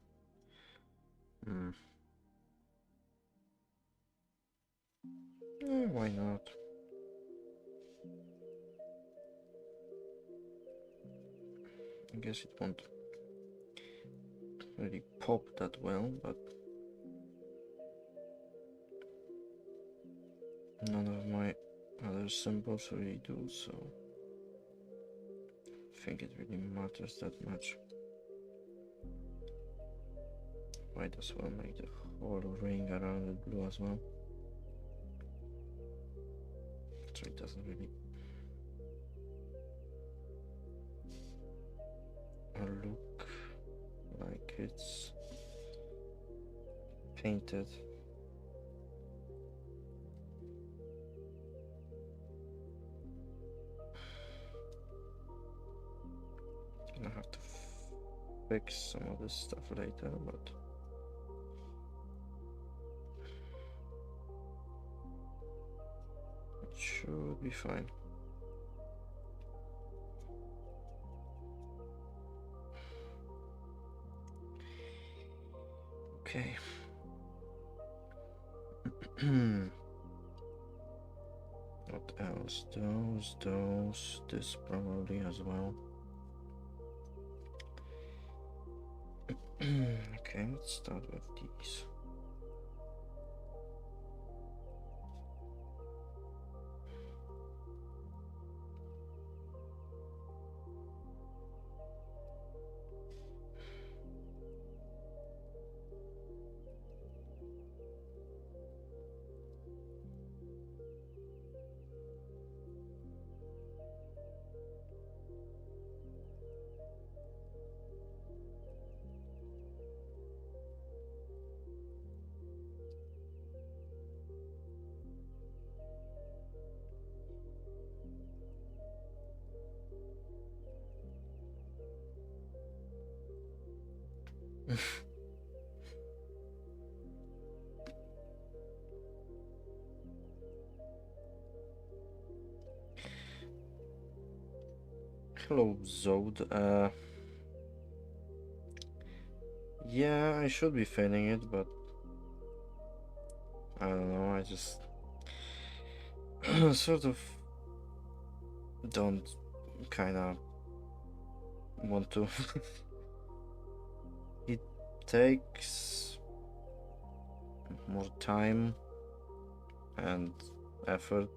Why not? I guess it won't really pop that well, but none of my other symbols really do, so I think it really matters that much. Might as well make the whole ring around it blue as well. So it doesn't really look like it's painted. Gonna have to fix some of this stuff later, but it should be fine. Okay. What else? Those, this probably as well. Okay, let's start with these. Hello, Zod. Yeah, I should be failing it, but I don't know, I just sort of don't kinda want to. It takes more time and effort.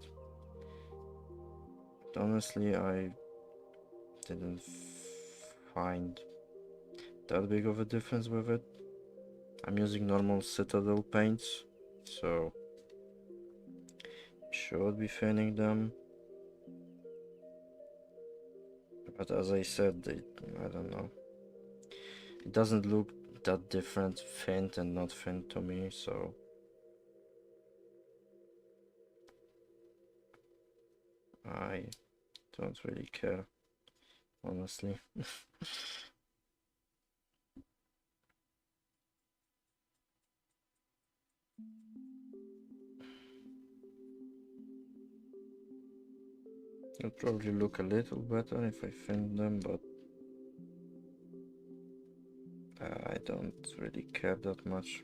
But honestly, I didn't find that big of a difference with it. I'm using normal Citadel paints, so should be thinning them. But as I said, I don't know. It doesn't look that different, faint and not faint to me, so I don't really care, honestly. It'll probably look a little better if I film them, but I don't really care that much.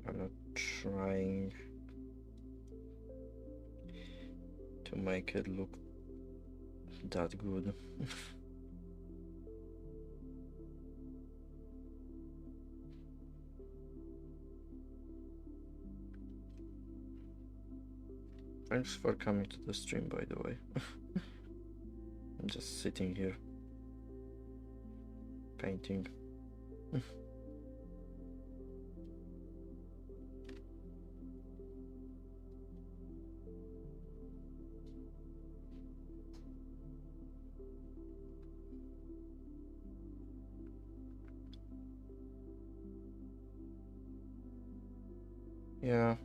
I'm not trying to make it look that good. Thanks for coming to the stream, by the way. I'm just sitting here painting. Yeah.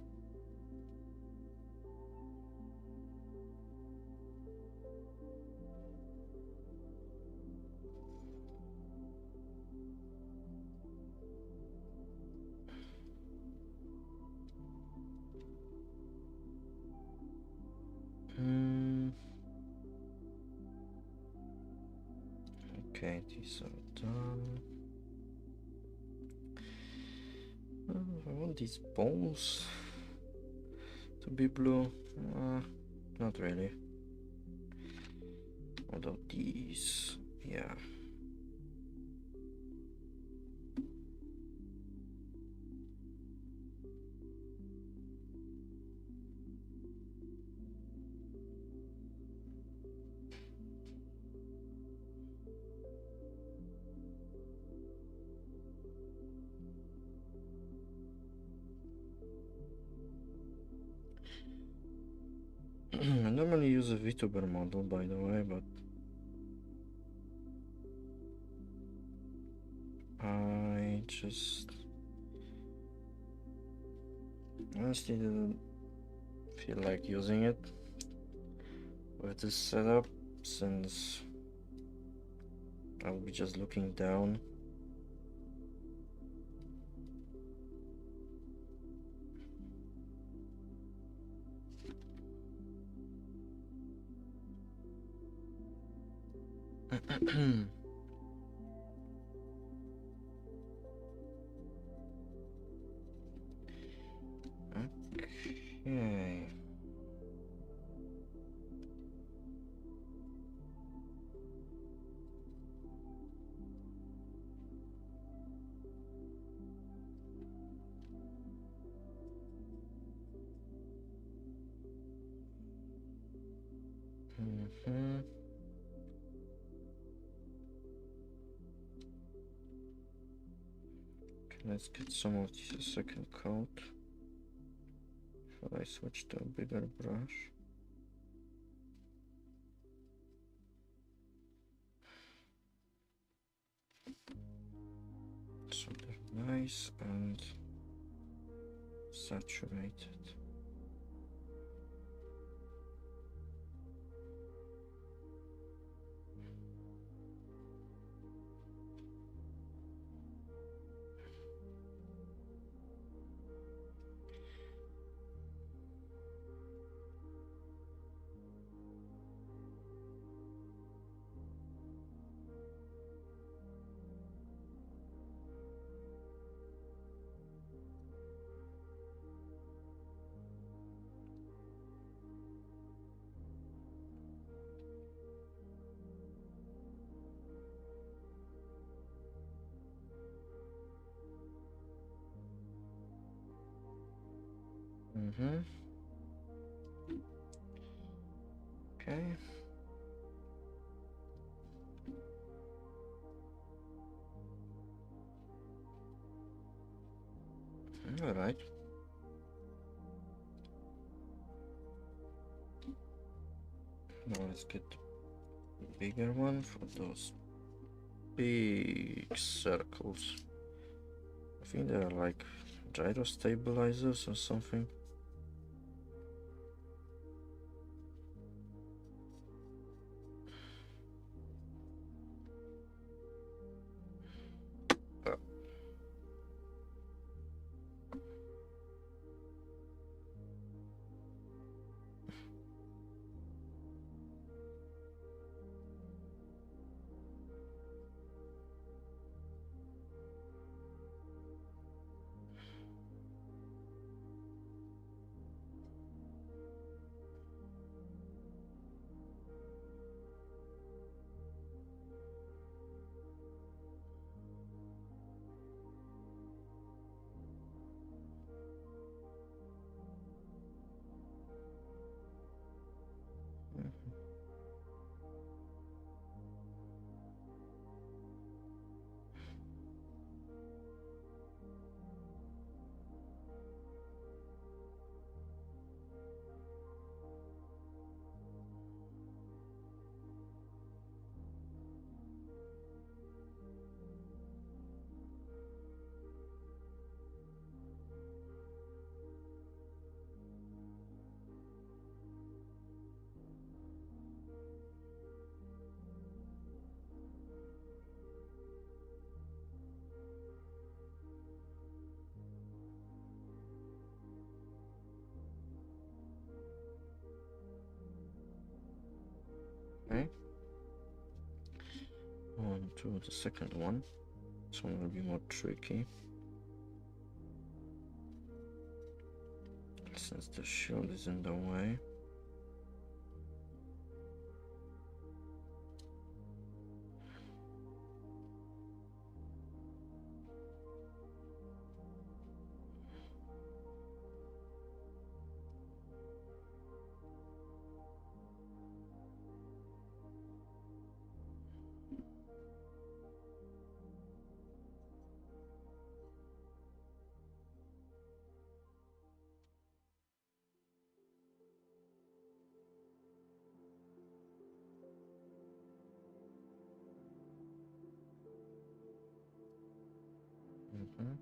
Okay, these are done. I want these bones to be blue. Not really. Although these, yeah. I normally use a VTuber model, by the way, but I just honestly didn't feel like using it with this setup, since I'll be just looking down. Okay. Okay, let's get some of this second coat. Shall I switch to a bigger brush? So they're nice and saturated. Okay. All right. Now let's get the bigger one for those big circles. I think they are like gyro stabilizers or something. Okay. On to the second one. This one will be more tricky, since the shield is in the way. Mm-hmm.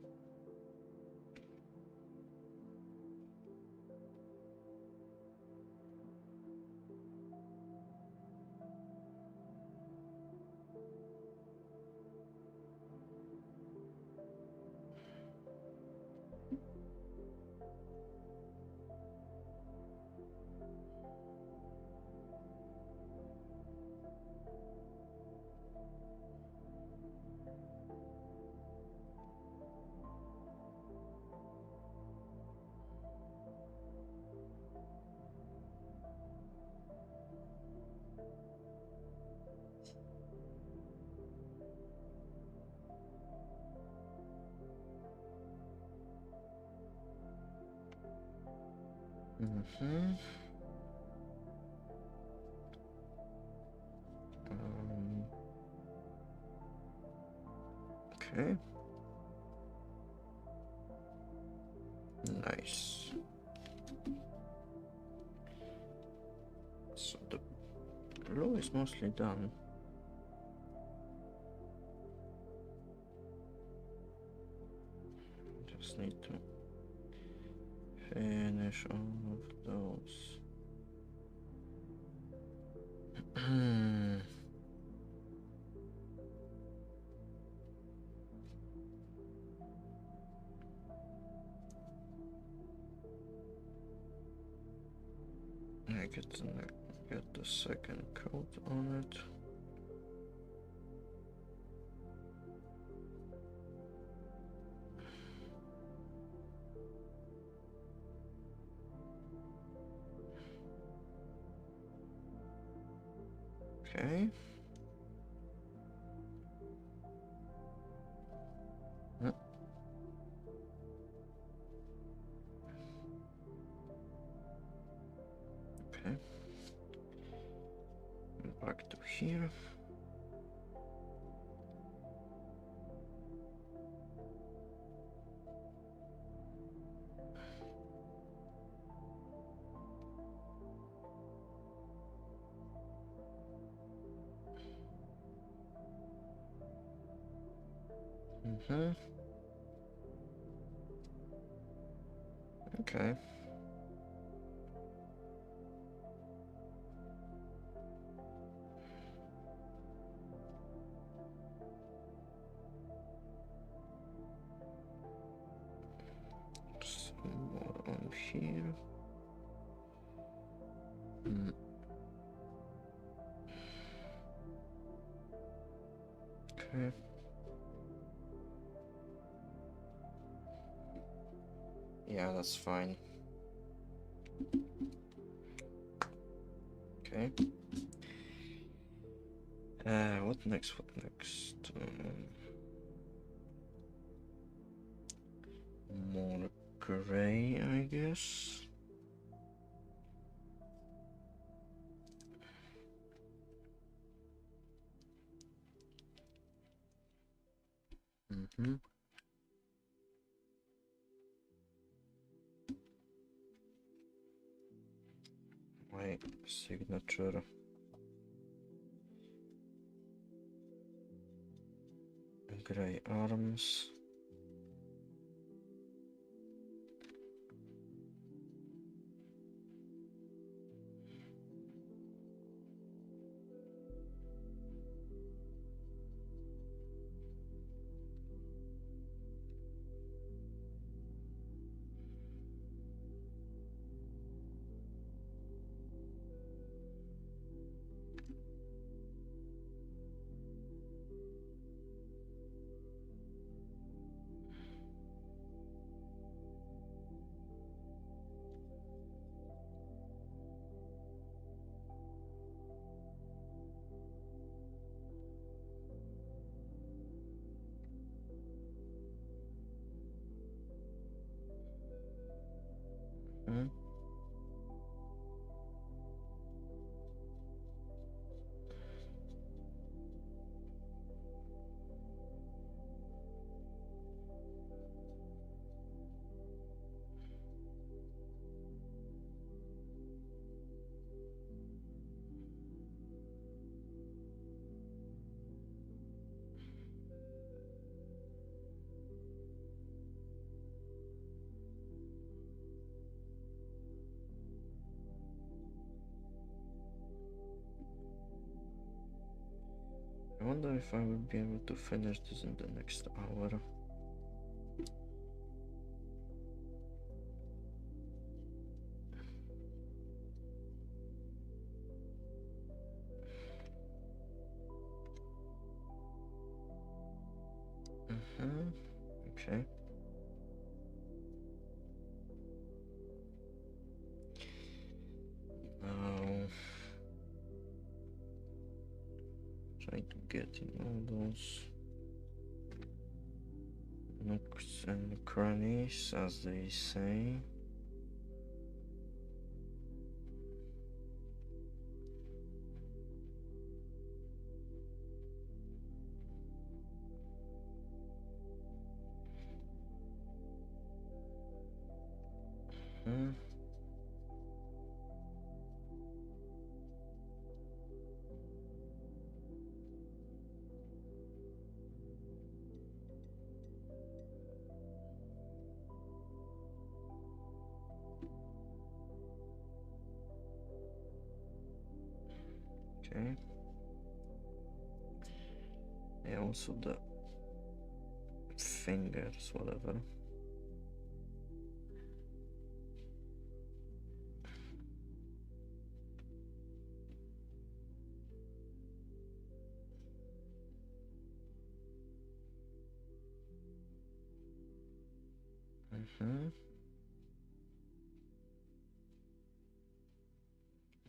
Mm-hmm. Okay. Nice. So the blue is mostly done. Just need to finish all of those. I get the second coat on it. Okay. Okay. Back to here. Mm-hmm. Okay. Some more on here. Okay. Yeah, that's fine. Okay. What next? What next? More gray, I guess. Mm-hmm. My signature. Gray arms. Mm-hmm. I wonder if I will be able to finish this in the next hour. Mm-hmm. Okay. Now, trying to get in all those nooks and crannies, as they say. Hmm. Okay. And also the fingers, whatever. Mm-hmm.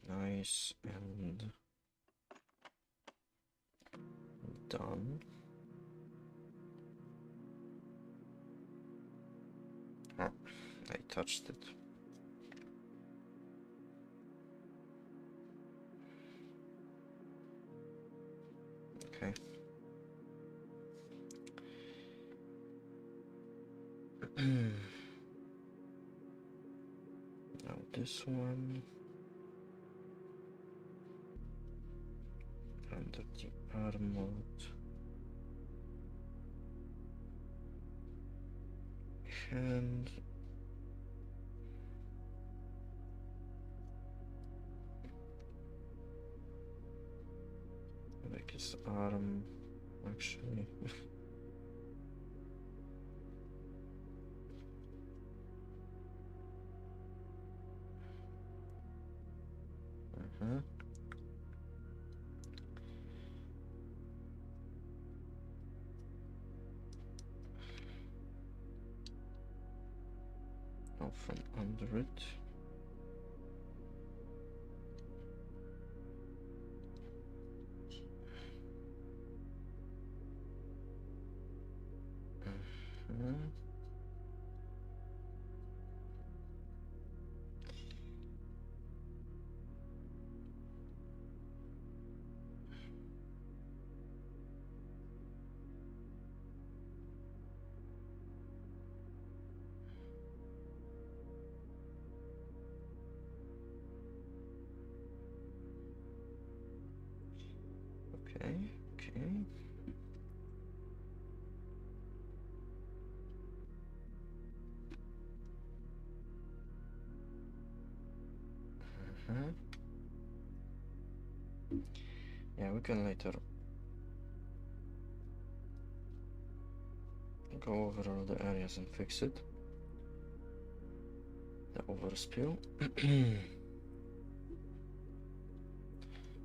Nice and done. Oh, I touched it. Okay. Now this one under the arm mode. hand. Like his arm, actually. Now from under it. Okay, okay. Yeah, we can later go over all the areas and fix it. The overspill.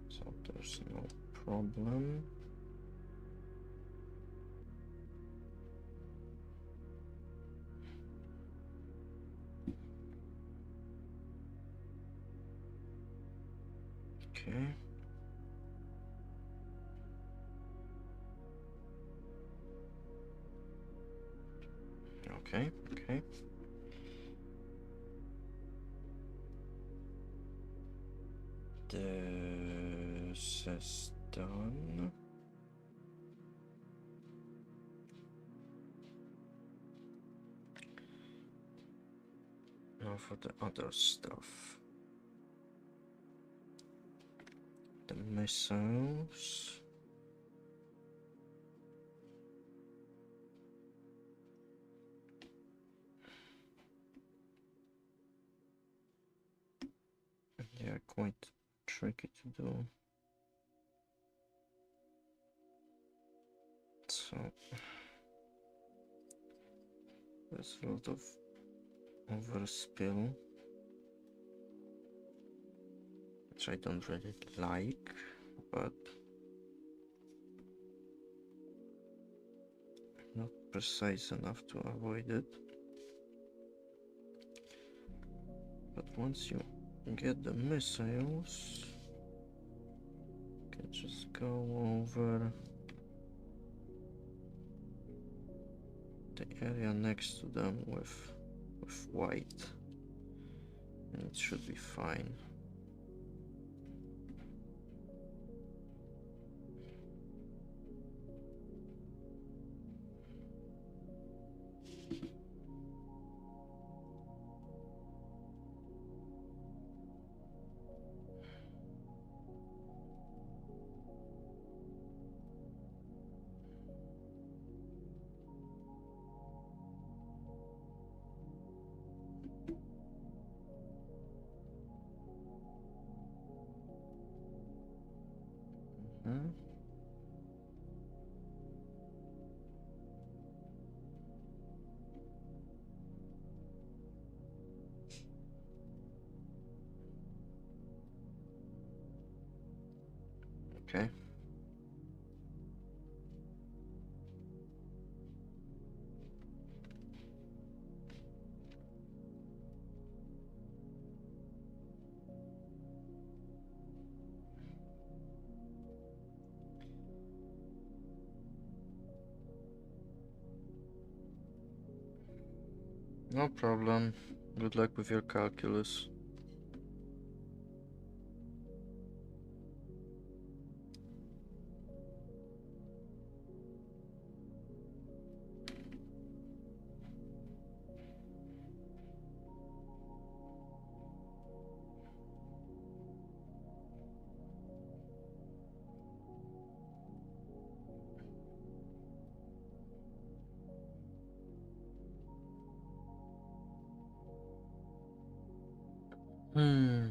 So there's no problem. Okay. Okay, okay. This is done. Now for the other stuff. The missiles. They are quite tricky to do. So there's a lot of overspill, which I don't really like, but not precise enough to avoid it. But once you get the missiles, you can just go over the area next to them with white, and it should be fine. Okay. No problem. Good luck with your calculus. Hmm.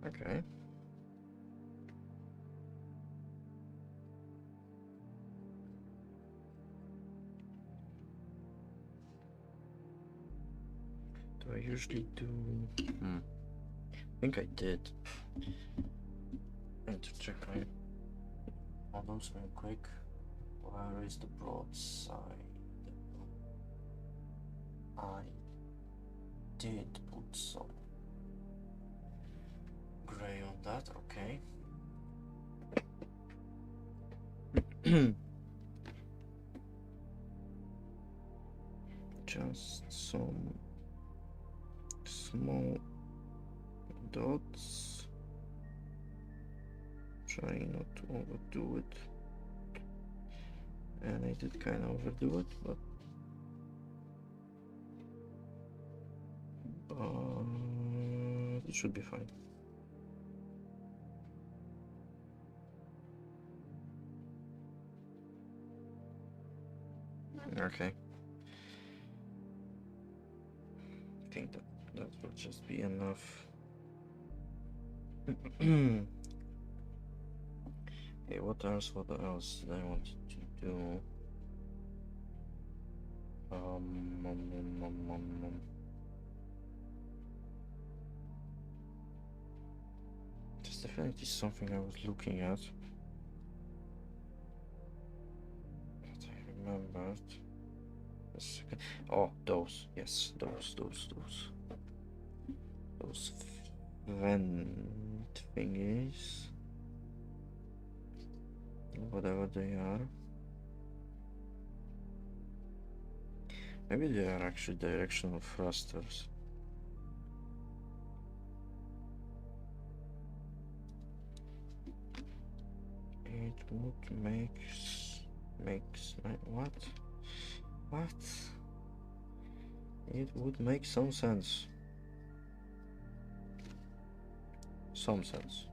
Okay. Do I usually do? I think I did. I need to check my models real quick. Where is the broadside? I did put some gray on that, okay. Just some small dots. Try not to overdo it. And I did kind of overdo it, but it should be fine. Okay. I think that will just be enough. Okay, what else did I want to do? There's definitely something I was looking at that I remembered. A second. Oh, those. Yes, those vent thingies. Whatever they are. Maybe they are actually directional thrusters. It would makes what? It would make some sense. Some sense.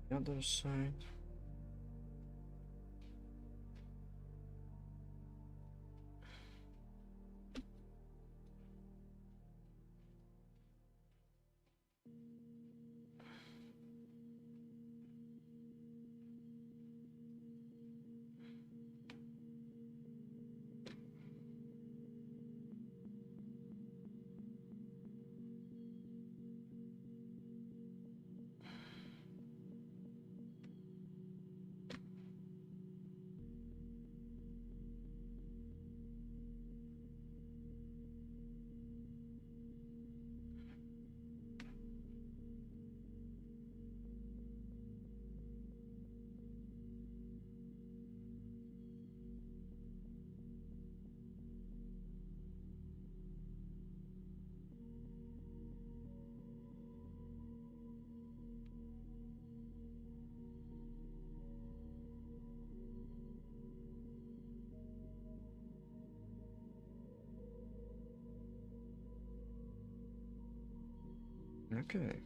The other side. Okay.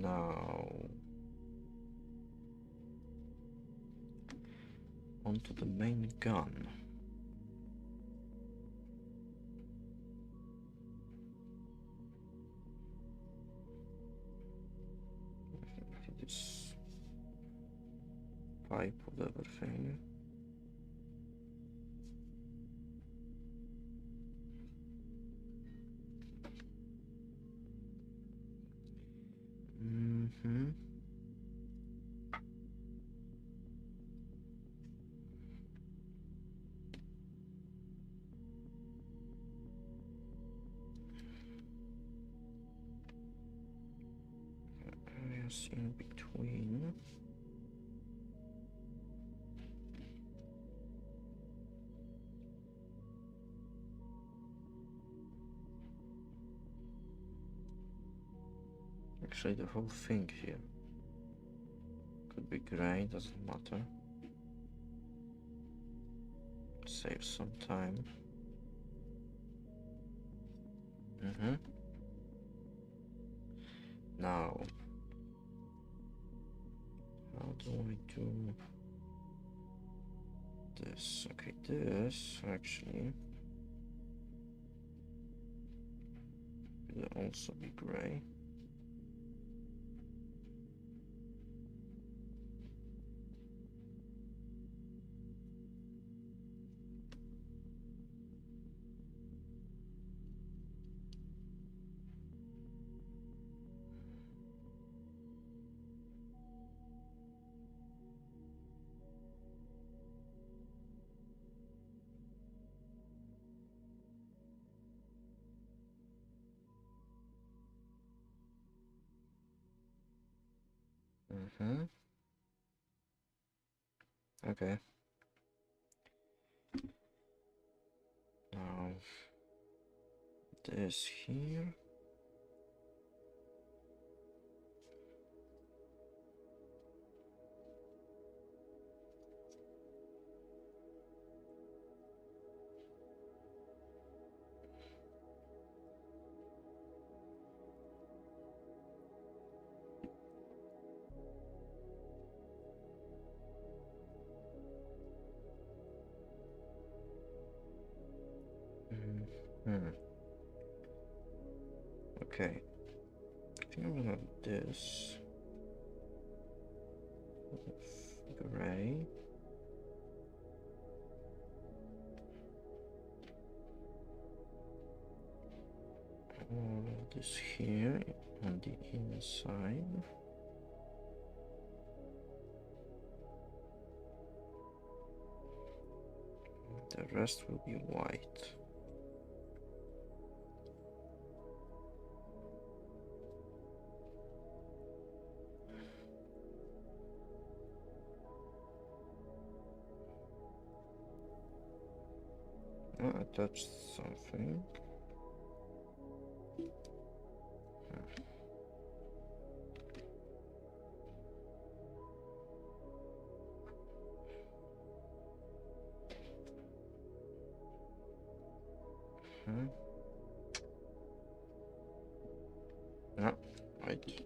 Now onto the main gun. This pipe of everything. Areas in between. Actually, the whole thing here could be gray, doesn't matter. Save some time. Now, how do I do this? Okay, this actually will also be gray. Okay. Now, this here. Okay. I think I'm gonna have this with gray. All of this here on the inside. The rest will be white. Oh, I touched something. No, right.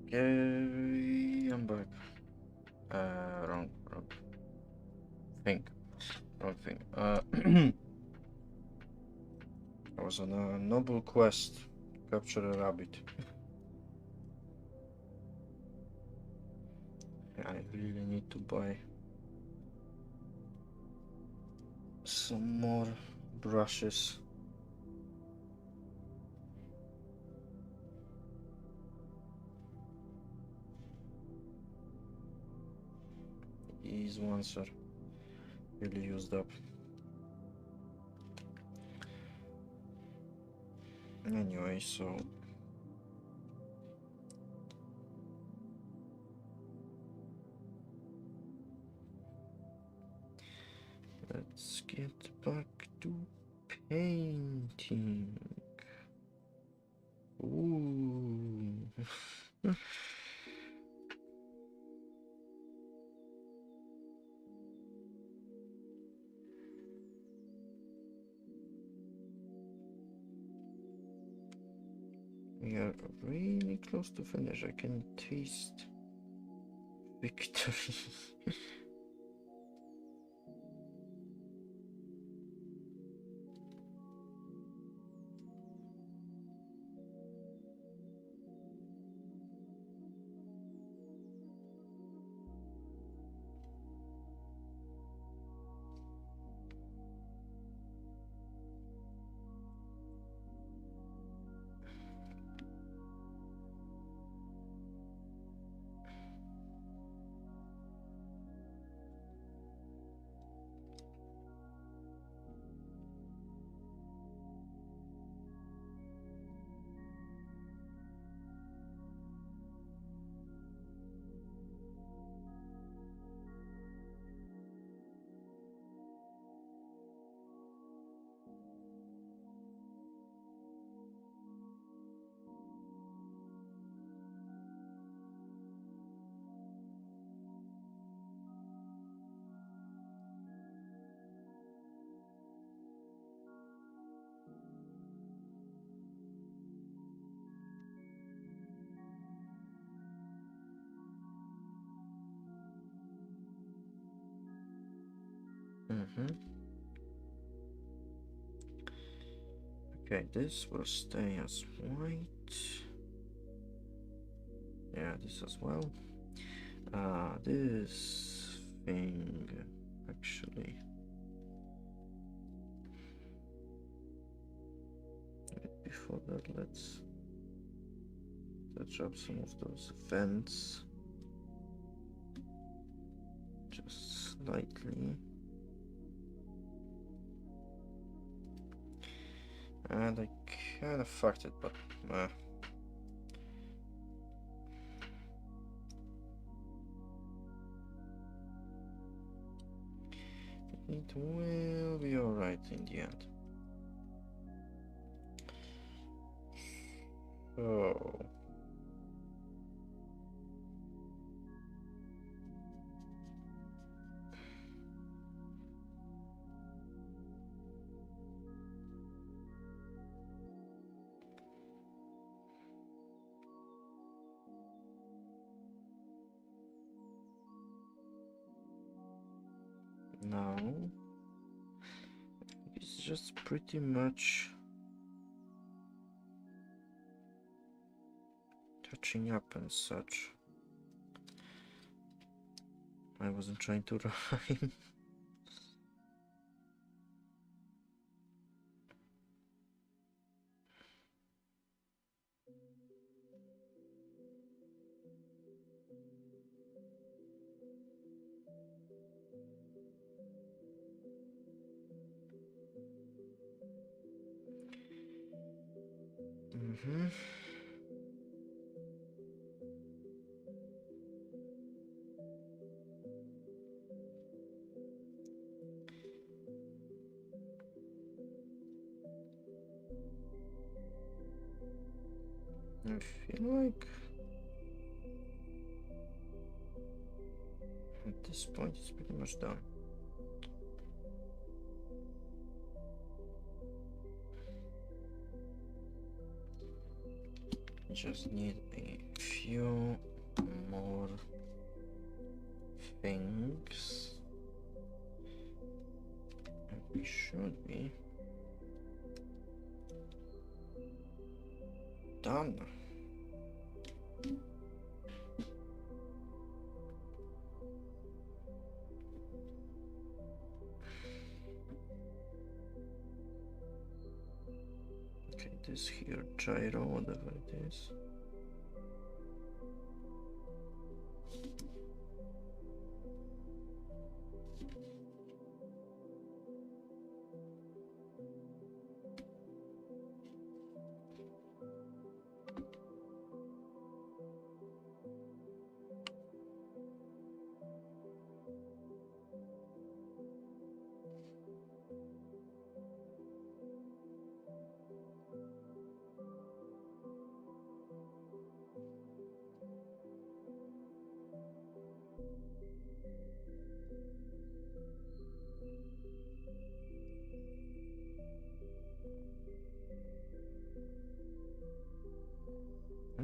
Okay, I'm back. Wrong thing. Wrong thing. I was on a noble quest to capture a rabbit. I really need to buy some more brushes. These ones are really used up. Anyway, so let's get back to painting. Ooh. We are really close to finish. I can taste victory. Okay, this will stay as white. Yeah, this as well. This thing actually. Before that, let's touch up some of those vents just slightly. And I kind of fucked it, but it will be alright in the end. So now it's just pretty much touching up and such. I wasn't trying to rhyme. I feel like at this point it's pretty much done. just need a few more things. And we should be done. Okay, this here gyro, whatever it is.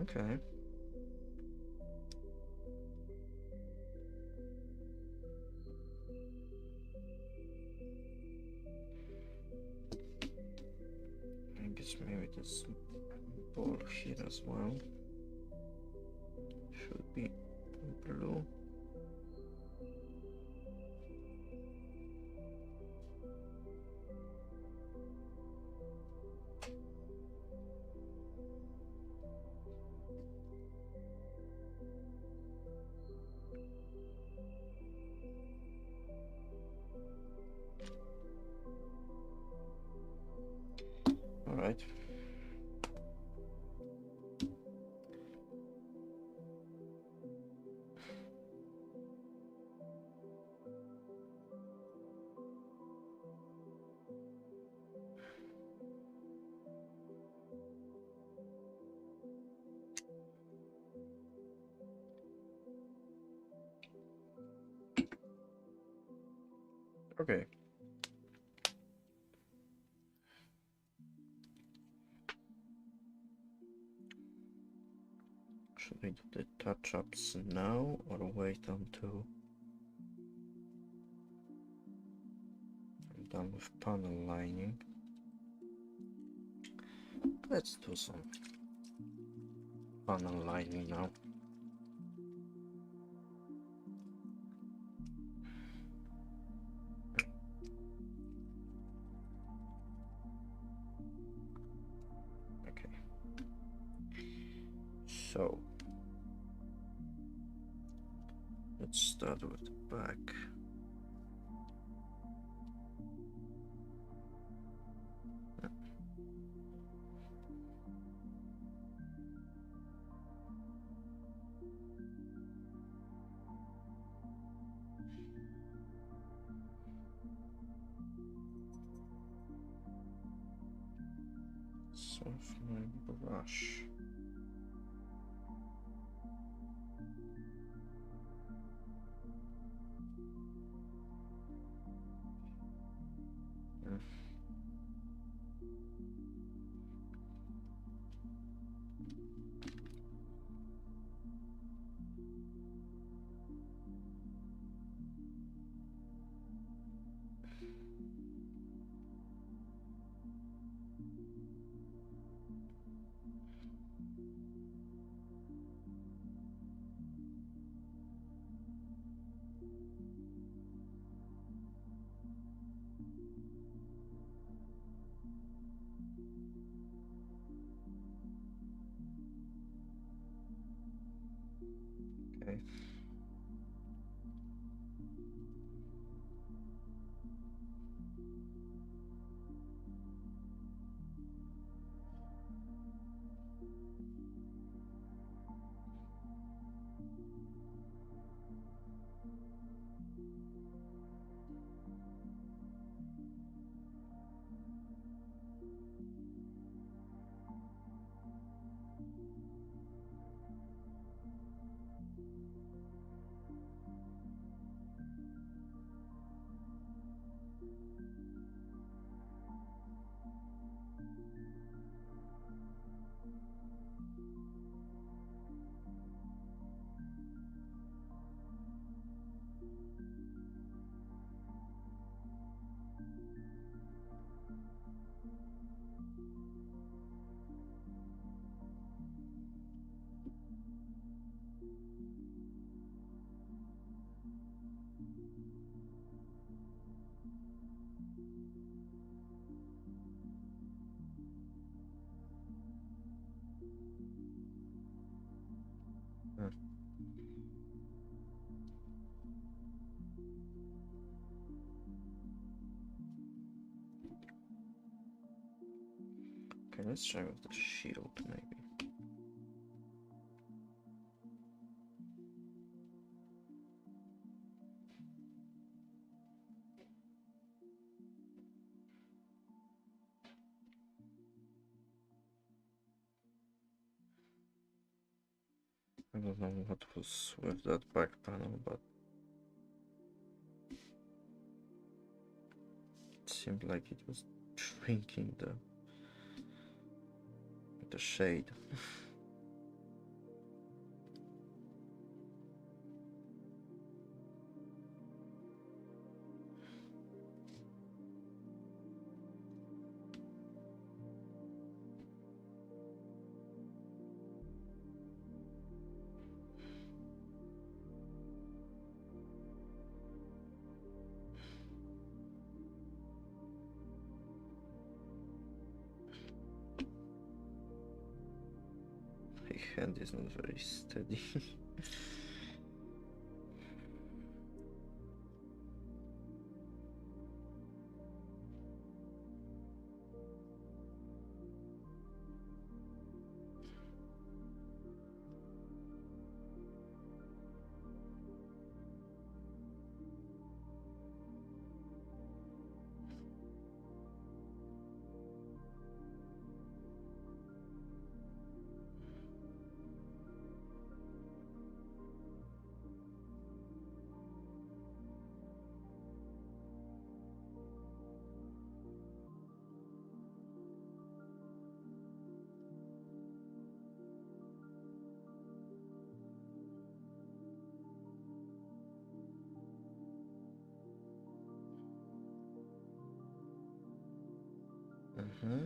Okay. I guess maybe this ball here as well should be blue. All right. Okay. Should I do the touch-ups now or wait until I'm done with panel lining? Let's do some panel lining now. Okay. So let's start with the back. Soft my brush. Okay. Hmm. Okay, let's try with the shield maybe. I don't know what was with that back panel, but it seemed like it was shrinking the shade. My hand is not very steady. Mm-hmm.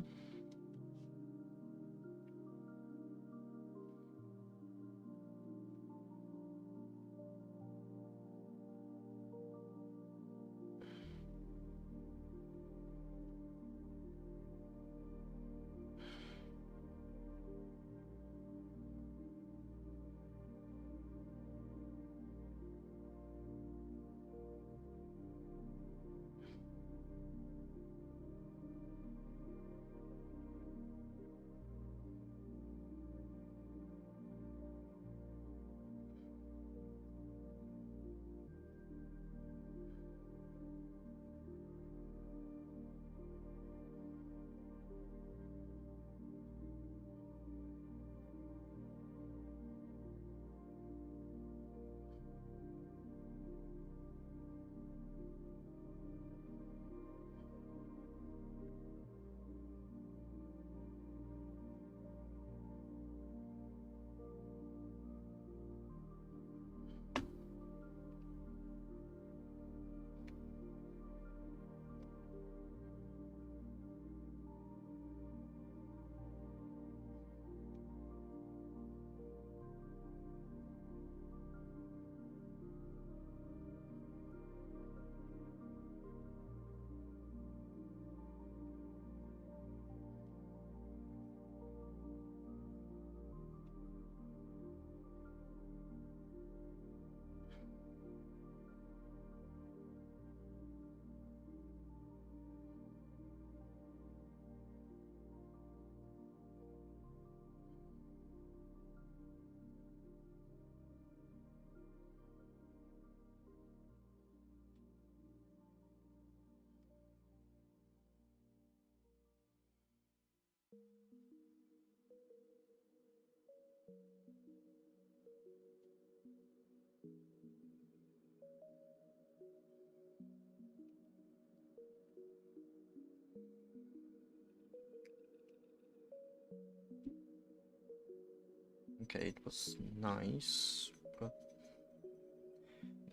Okay, it was nice, but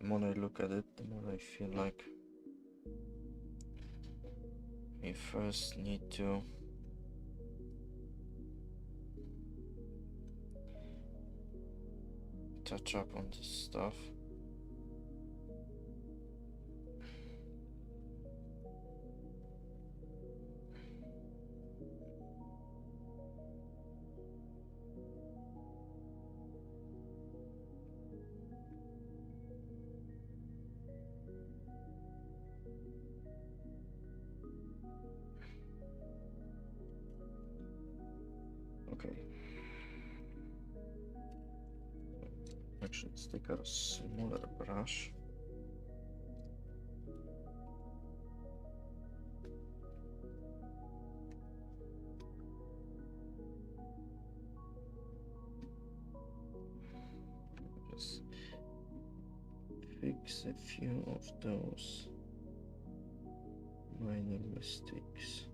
the more I look at it, the more I feel like I first need to touch up on this stuff. Okay. Actually, let's take a smaller brush. Just fix a few of those minor mistakes.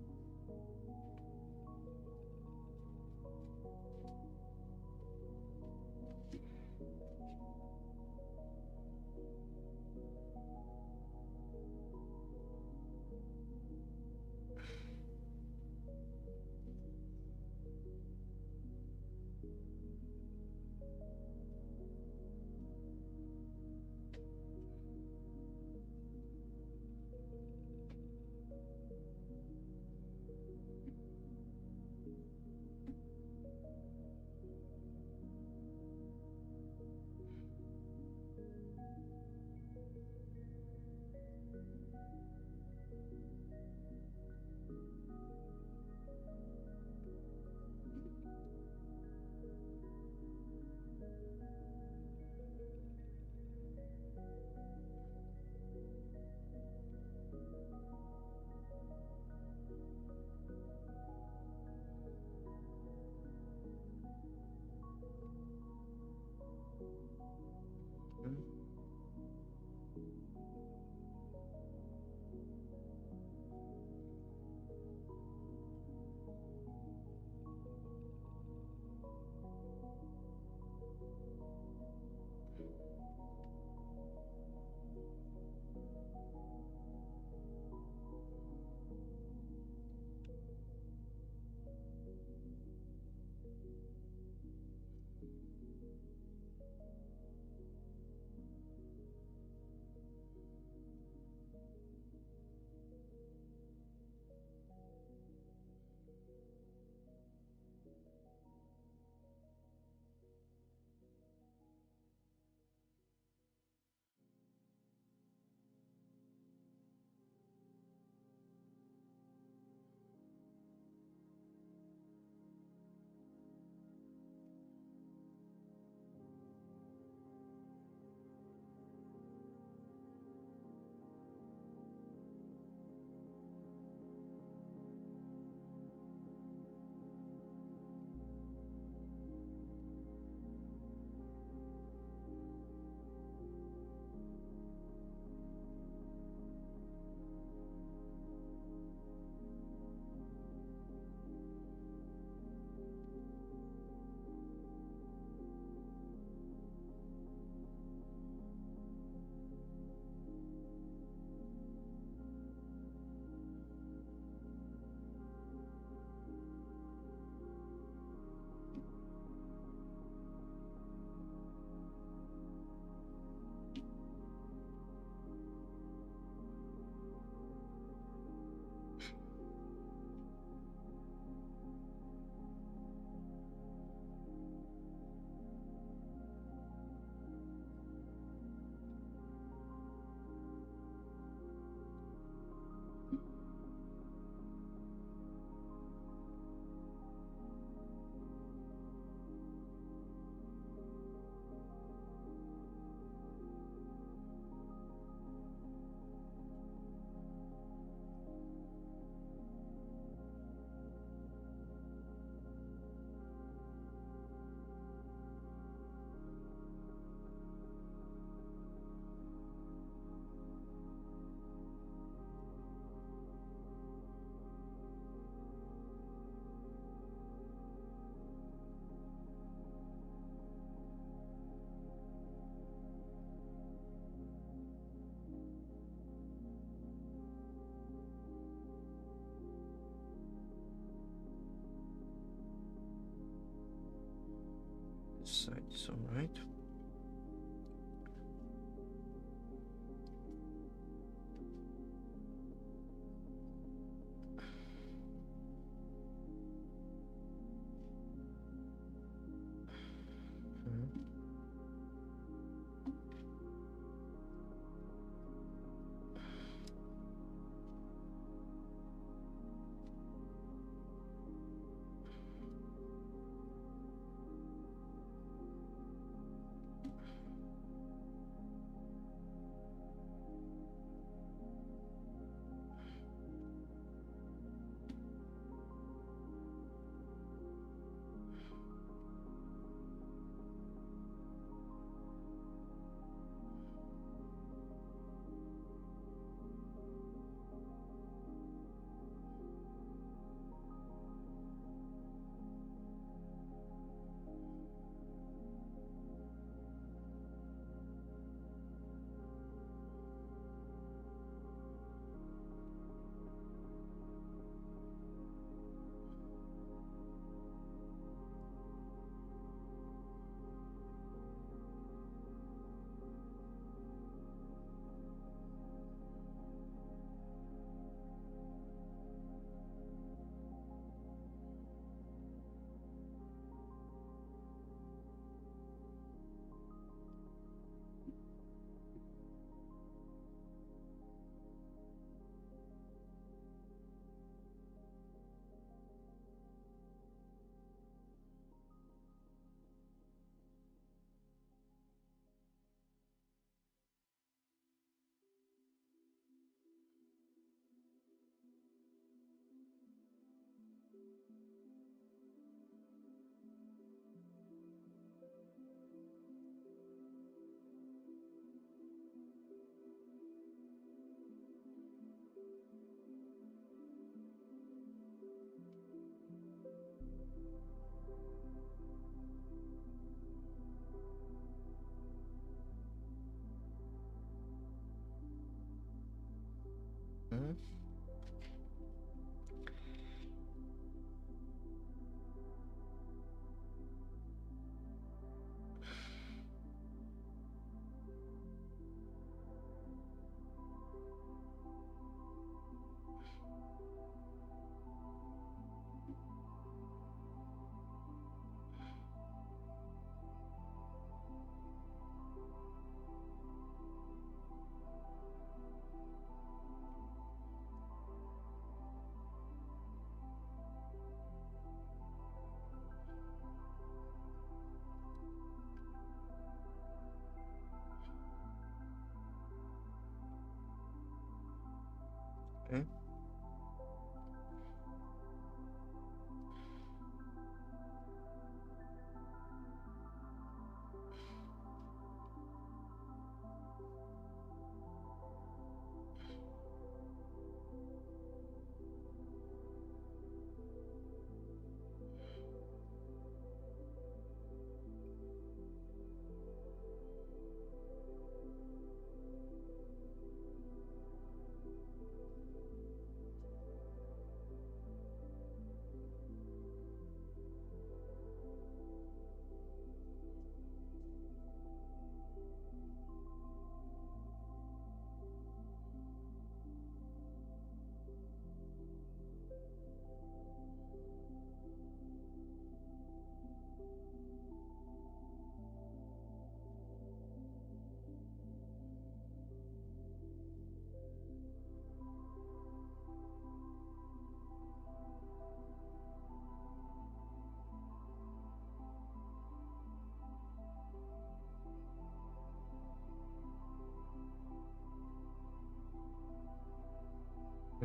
This side is all right.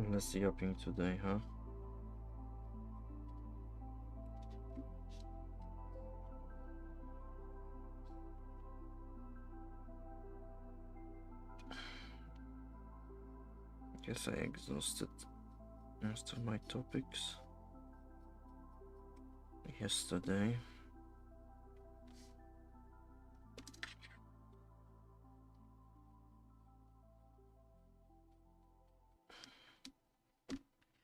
Less yapping today, huh? Guess I exhausted most of my topics yesterday.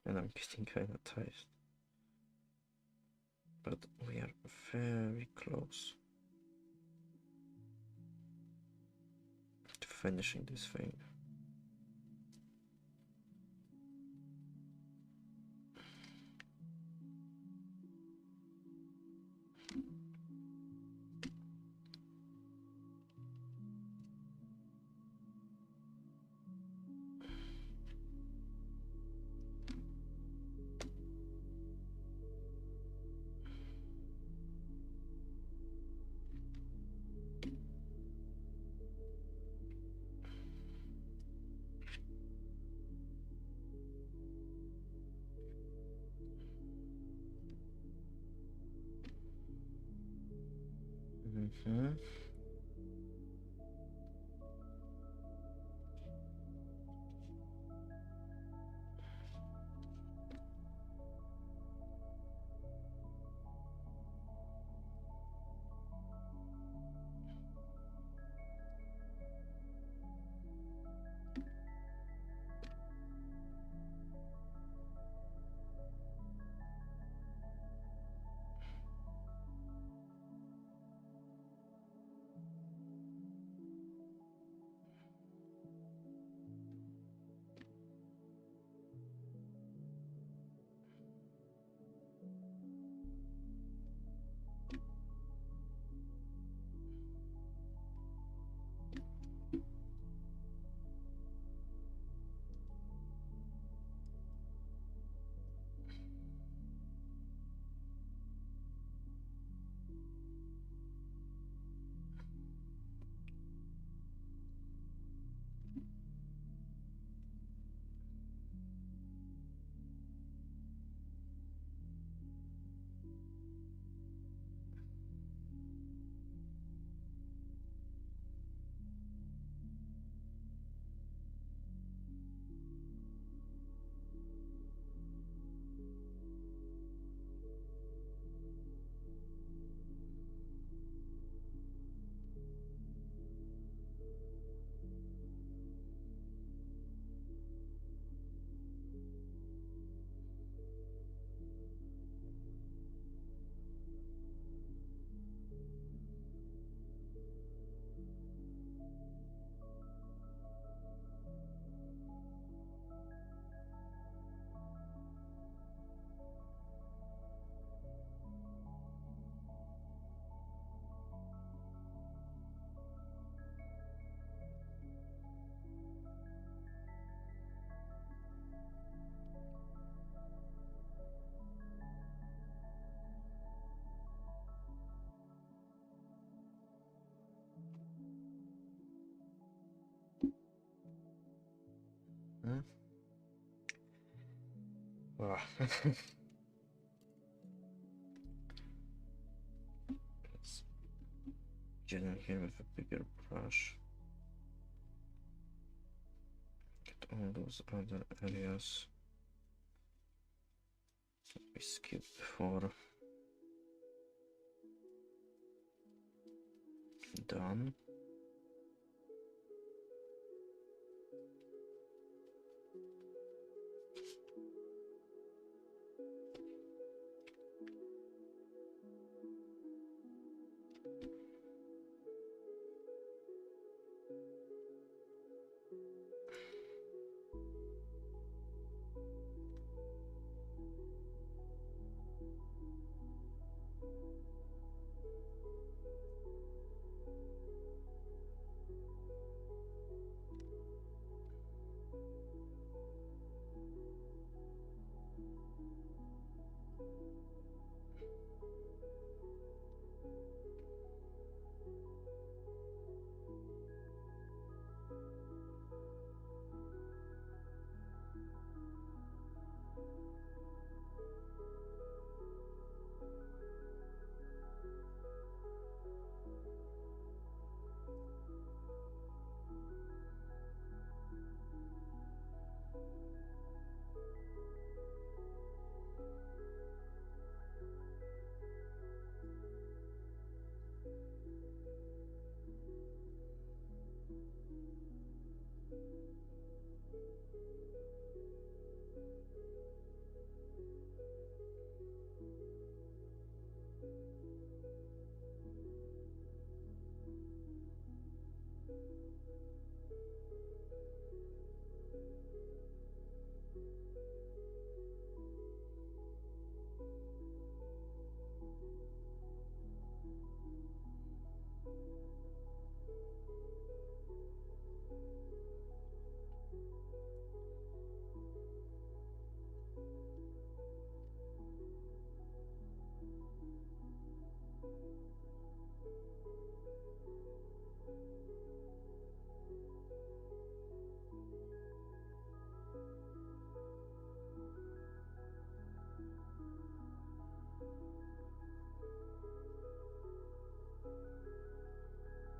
And I'm getting kinda tired. But we are very close to finishing this thing. Mm-hmm. Wow. Let's get in here with a bigger brush. Get all those other areas that we skipped before done.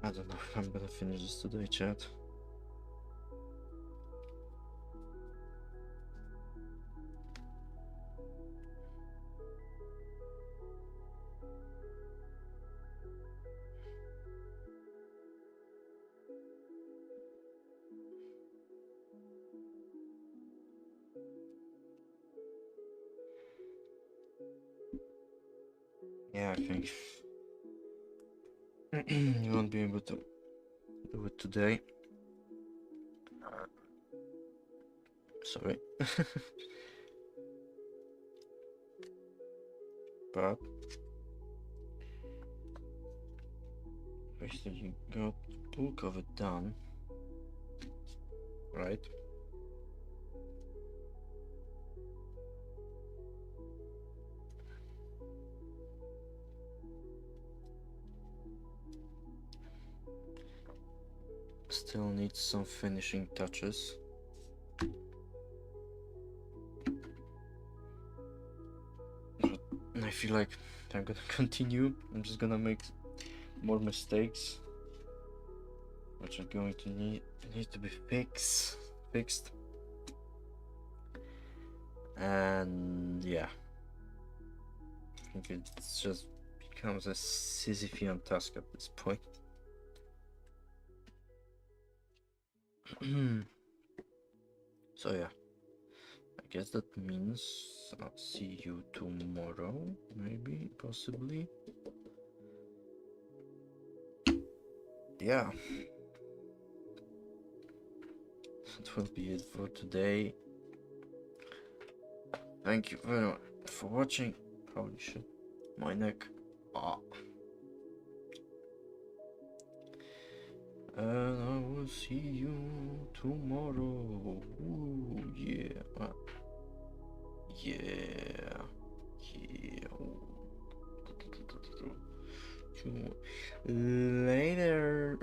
I don't know if I'm gonna finish this today, chat. Yeah, I think you won't be able to do it today. Sorry. But basically you got bulk of it done, right? Still needs some finishing touches. But I feel like I'm gonna continue. I'm just gonna make more mistakes, which are going to need to be fixed. And yeah, I think it just becomes a Sisyphean task at this point. So yeah, I guess that means I'll see you tomorrow, maybe, possibly. Yeah, that will be it for today. Thank you very much for watching. Holy shit, my neck. Ah. And I will see you tomorrow. Ooh, yeah. Yeah. Yeah. Later.